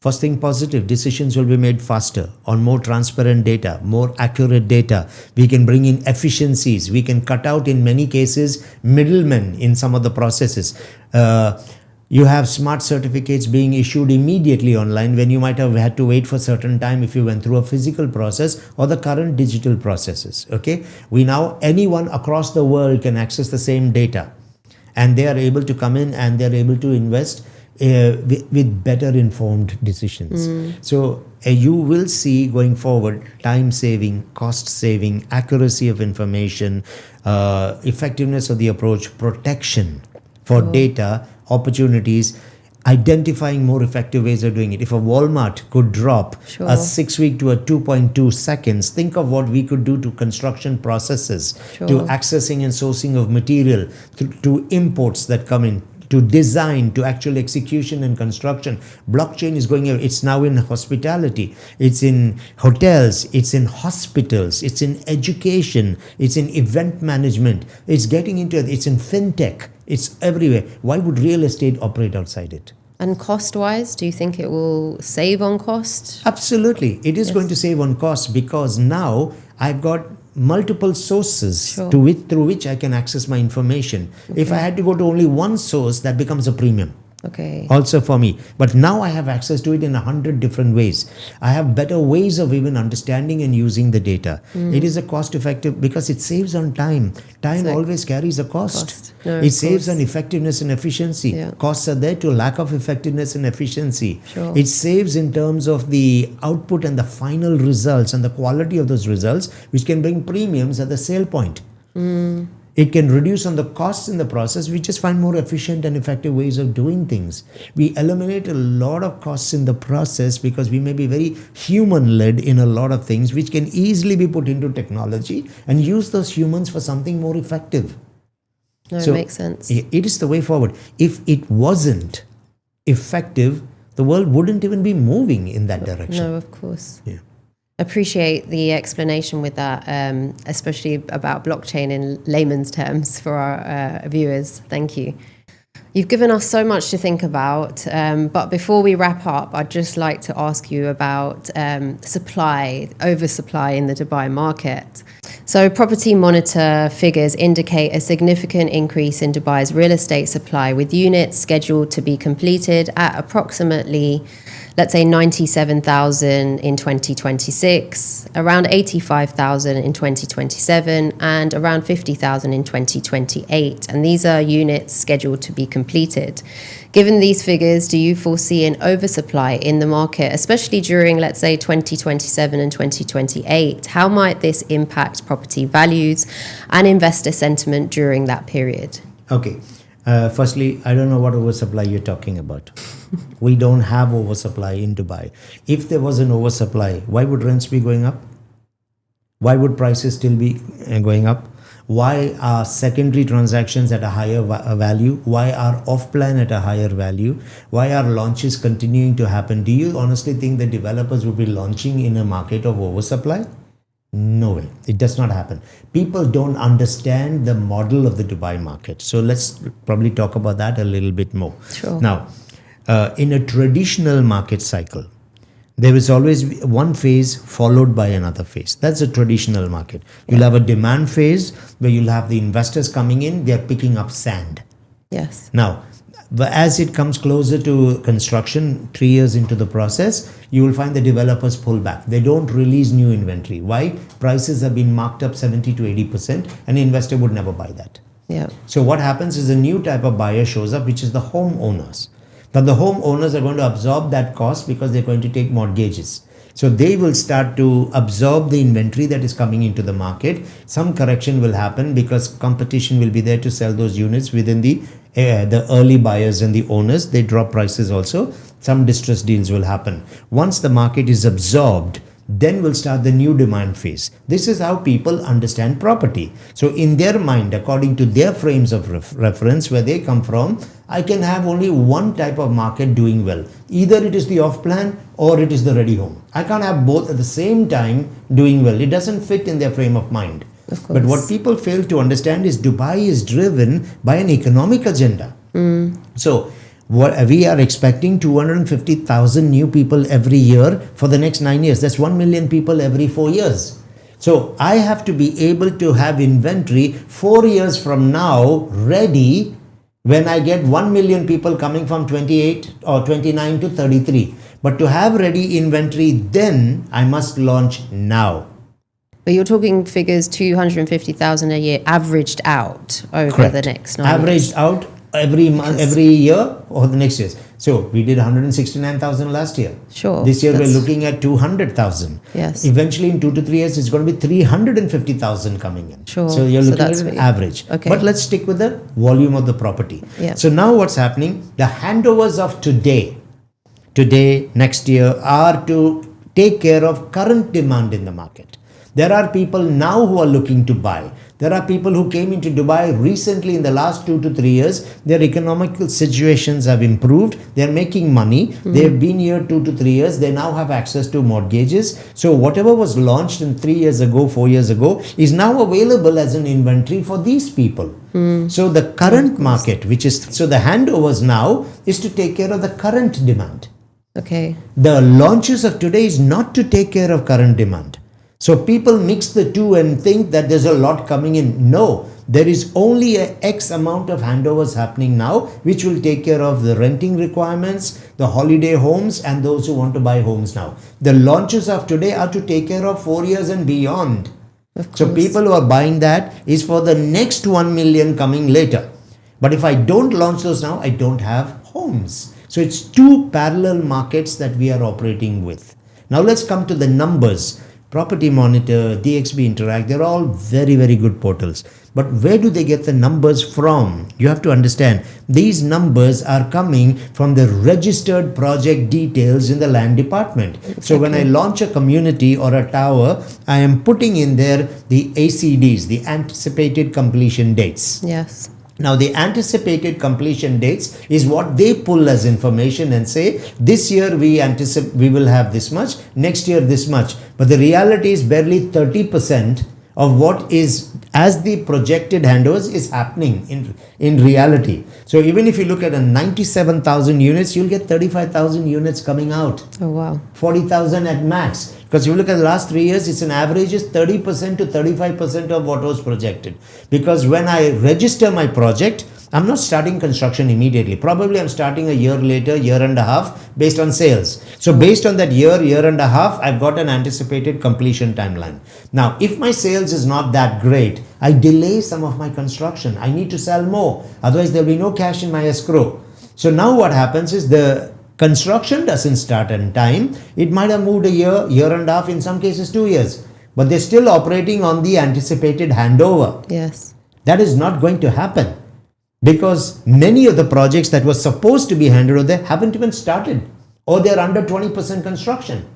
First thing positive, decisions will be made faster on more transparent data, more accurate data. We can bring in efficiencies. We can cut out, in many cases, middlemen in some of the processes. You have smart certificates being issued immediately online when you might have had to wait for certain time if you went through a physical process or the current digital processes. Okay, we now, anyone across the world can access the same data, and they are able to come in and they're able to invest with better informed decisions. So you will see going forward time saving, cost saving, accuracy of information, effectiveness of the approach, protection for data, opportunities, identifying more effective ways of doing it. If a Walmart could drop a 6-week to a 2.2 seconds, think of what we could do to construction processes, to accessing and sourcing of material, to imports that come in, to design, to actual execution and construction. Blockchain is going, it's now in hospitality, it's in hotels, it's in hospitals, it's in education, it's in event management, it's getting into, it's in fintech, it's everywhere. Why would real estate operate outside it? And cost-wise, do you think it will save on cost? Absolutely. It is going to save on cost, because now I've got multiple sources through which I can access my information. If I had to go to only one source, that becomes a premium. Also for me. But now I have access to it in 100 different ways. I have better ways of even understanding and using the data. It is a cost effective, because it saves on time. Time always carries a cost. No, it saves on effectiveness and efficiency. Costs are there to lack of effectiveness and efficiency. It saves in terms of the output and the final results and the quality of those results, which can bring premiums at the sale point. It can reduce on the costs in the process. We just find more efficient and effective ways of doing things. We eliminate a lot of costs in the process, because we may be very human-led in a lot of things, which can easily be put into technology and use those humans for something more effective. No, it makes sense. It is the way forward. If it wasn't effective, the world wouldn't even be moving in that direction. No, of course. Appreciate the explanation with that, especially about blockchain in layman's terms for our viewers. Thank you. You've given us so much to think about, but before we wrap up, I'd just like to ask you about oversupply in the Dubai market. So Property Monitor figures indicate a significant increase in Dubai's real estate supply, with units scheduled to be completed at approximately, let's say, 97,000 in 2026, around 85,000 in 2027, and around 50,000 in 2028. And these are units scheduled to be completed. Given these figures, do you foresee an oversupply in the market, especially during, let's say, 2027 and 2028? How might this impact property values and investor sentiment during that period? Okay. Firstly, I don't know what oversupply you're talking about. We don't have oversupply in Dubai. If there was an oversupply, why would rents be going up? Why would prices still be going up? Why are secondary transactions at a higher value? Why are off-plan at a higher value? Why are launches continuing to happen? Do you honestly think the developers would be launching in a market of oversupply? No way. It does not happen. People don't understand the model of the Dubai market. So let's probably talk about that a little bit more. Now, in a traditional market cycle, there is always one phase followed by another phase. That's a traditional market. You'll have a demand phase where you'll have the investors coming in, they're picking up sand. Yes. Now, as it comes closer to construction, 3 years into the process, you will find the developers pull back. They don't release new inventory. Why? Prices have been marked up 70 to 80%. An investor would never buy that. Yeah. So what happens is a new type of buyer shows up, which is the homeowners. Now the homeowners are going to absorb that cost because they're going to take mortgages. So they will start to absorb the inventory that is coming into the market. Some correction will happen because competition will be there to sell those units within the early buyers and the owners. They drop prices also. Some distress deals will happen. Once the market is absorbed, then will start the new demand phase. This is how people understand property. So in their mind, according to their frames of reference, where they come from, I can have only one type of market doing well. Either it is the off-plan or it is the ready home. I can't have both at the same time doing well. It doesn't fit in their frame of mind. But what people fail to understand is Dubai is driven by an economic agenda. So we are expecting 250,000 new people every year for the next 9 years. That's 1 million people every 4 years. So I have to be able to have inventory 4 years from now ready when I get 1 million people coming from 28 or 29 to 33. But to have ready inventory, then I must launch now. But you're talking figures 250,000 a year averaged out over Correct. the next 9 averaged years. out every month, every year or the next years. So we did 169,000 last year. Sure. This year we're looking at 200,000. Yes. Eventually in 2 to 3 years it's going to be 350,000 coming in. Sure. So you're So looking that's at an what average. Okay. But let's stick with the volume of the property. Yeah. So now what's happening? The handovers of today, next year, are to take care of current demand in the market. There are people now who are looking to buy. There are people who came into Dubai recently in the last 2 to 3 years. Their economical situations have improved. They're making money. They've been here 2 to 3 years. They now have access to mortgages. So whatever was launched in 3 years ago, 4 years ago, is now available as an inventory for these people. So the current market, so the handovers now is to take care of the current demand. Okay. The launches of today is not to take care of current demand. So people mix the two and think that there's a lot coming in. No, there is only a X amount of handovers happening now, which will take care of the renting requirements, the holiday homes, and those who want to buy homes now. The launches of today are to take care of 4 years and beyond. So people who are buying that is for the next 1 million coming later. But if I don't launch those now, I don't have homes. So it's two parallel markets that we are operating with. Now let's come to the numbers. Property Monitor, DXB Interact, they're all very, very good portals. But where do they get the numbers from? You have to understand, these numbers are coming from the registered project details in the land department. Exactly. So when I launch a community or a tower, I am putting in there the ACDs, the anticipated completion dates. Yes. Now the anticipated completion dates is what they pull as information and say, this year we anticipate we will have this much, next year this much. But the reality is barely 30% of what is as the projected handovers is happening in reality. So even if you look at a 97,000 units, you'll get 35,000 units coming out. Oh wow. 40,000 at max. Because if you look at the last 3 years, it's an average is 30% to 35% of what was projected. Because when I register my project, I'm not starting construction immediately. Probably I'm starting a year later, year and a half, based on sales. So based on that year and a half, I've got an anticipated completion timeline. Now, if my sales is not that great, I delay some of my construction. I need to sell more. Otherwise, there'll be no cash in my escrow. So now what happens is the construction doesn't start on time. It might have moved a year and a half, in some cases 2 years. But they're still operating on the anticipated handover. Yes. That is not going to happen. Because many of the projects that were supposed to be handed over, they haven't even started, or they're under 20% construction.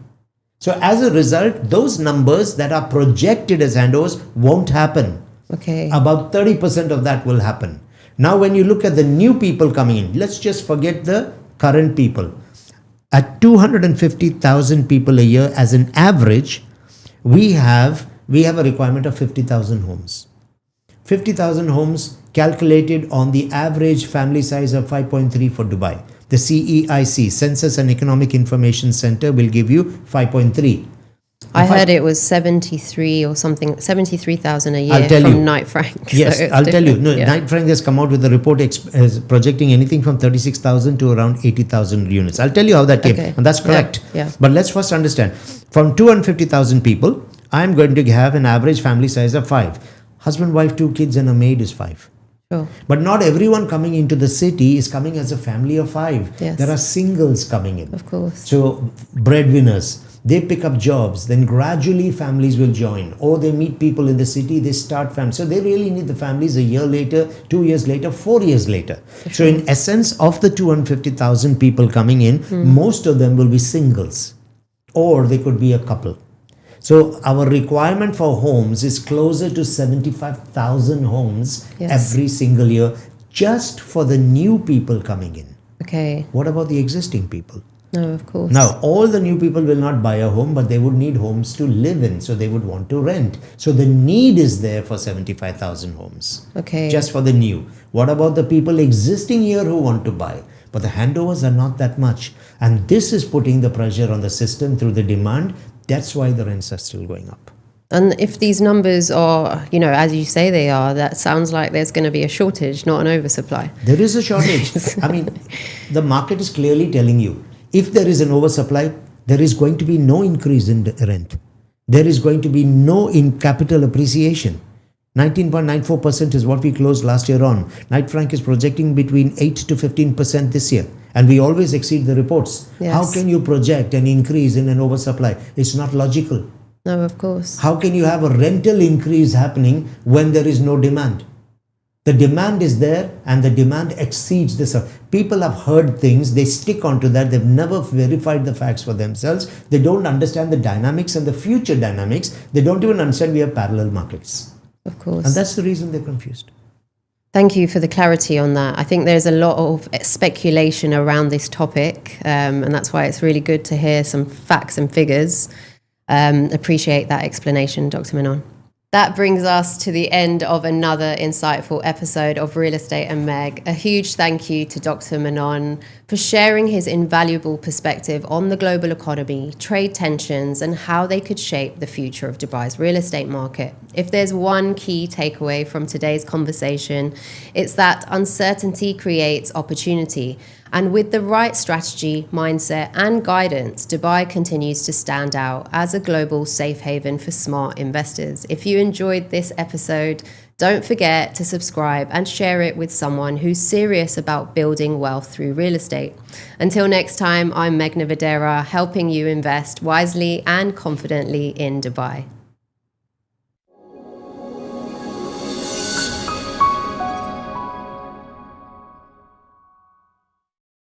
So as a result, those numbers that are projected as handovers won't happen. Okay. About 30% of that will happen. Now, when you look at the new people coming in, let's just forget the current people. At 250,000 people a year as an average, we have a requirement of 50,000 homes. 50,000 homes calculated on the average family size of 5.3 for Dubai. The CEIC, Census and Economic Information Center, will give you 5.3. I heard it was 73 or something, 73,000 a year I'll tell from you. Knight Frank. Yes, so I'll tell you. No, yeah. Knight Frank has come out with a report projecting anything from 36,000 to around 80,000 units. I'll tell you how that came. Okay. And that's correct. Yeah. But let's first understand. From 250,000 people, I'm going to have an average family size of 5. Husband, wife, 2 kids and a maid is 5. Sure. But not everyone coming into the city is coming as a family of 5. Yes. There are singles coming in. Of course. So breadwinners, they pick up jobs, then gradually families will join, or they meet people in the city, they start families. So they really need the families a year later, 2 years later, 4 years later. Sure. So in essence, of the 250,000 people coming in, most of them will be singles, or they could be a couple. So our requirement for homes is closer to 75,000 homes every single year, just for the new people coming in. Okay. What about the existing people? No, of course. Now, all the new people will not buy a home, but they would need homes to live in. So they would want to rent. So the need is there for 75,000 homes. Okay. Just for the new. What about the people existing here who want to buy? But the handovers are not that much. And this is putting the pressure on the system through the demand. That's why the rents are still going up. And if these numbers are, as you say they are, that sounds like there's going to be a shortage, not an oversupply. There is a shortage. I mean, the market is clearly telling you, if there is an oversupply, there is going to be no increase in the rent. There is going to be no in capital appreciation. 19.94% is what we closed last year on. Knight Frank is projecting between 8 to 15% this year. And we always exceed the reports. Yes. How can you project an increase in an oversupply? It's not logical. No, of course. How can you have a rental increase happening when there is no demand? The demand is there and the demand exceeds the supply. People have heard things, they stick onto that, they've never verified the facts for themselves. They don't understand the dynamics and the future dynamics. They don't even understand we have parallel markets. Of course. And that's the reason they're confused. Thank you for the clarity on that. I think there's a lot of speculation around this topic, and that's why it's really good to hear some facts and figures. Appreciate that explanation, Dr. Menon. That brings us to the end of another insightful episode of Real Estate and Meg. A huge thank you to Dr. Menon for sharing his invaluable perspective on the global economy, trade tensions, and how they could shape the future of Dubai's real estate market. If there's one key takeaway from today's conversation, it's that uncertainty creates opportunity. And with the right strategy, mindset, and guidance, Dubai continues to stand out as a global safe haven for smart investors. If you enjoyed this episode, don't forget to subscribe and share it with someone who's serious about building wealth through real estate. Until next time, I'm Meghna Vadera, helping you invest wisely and confidently in Dubai.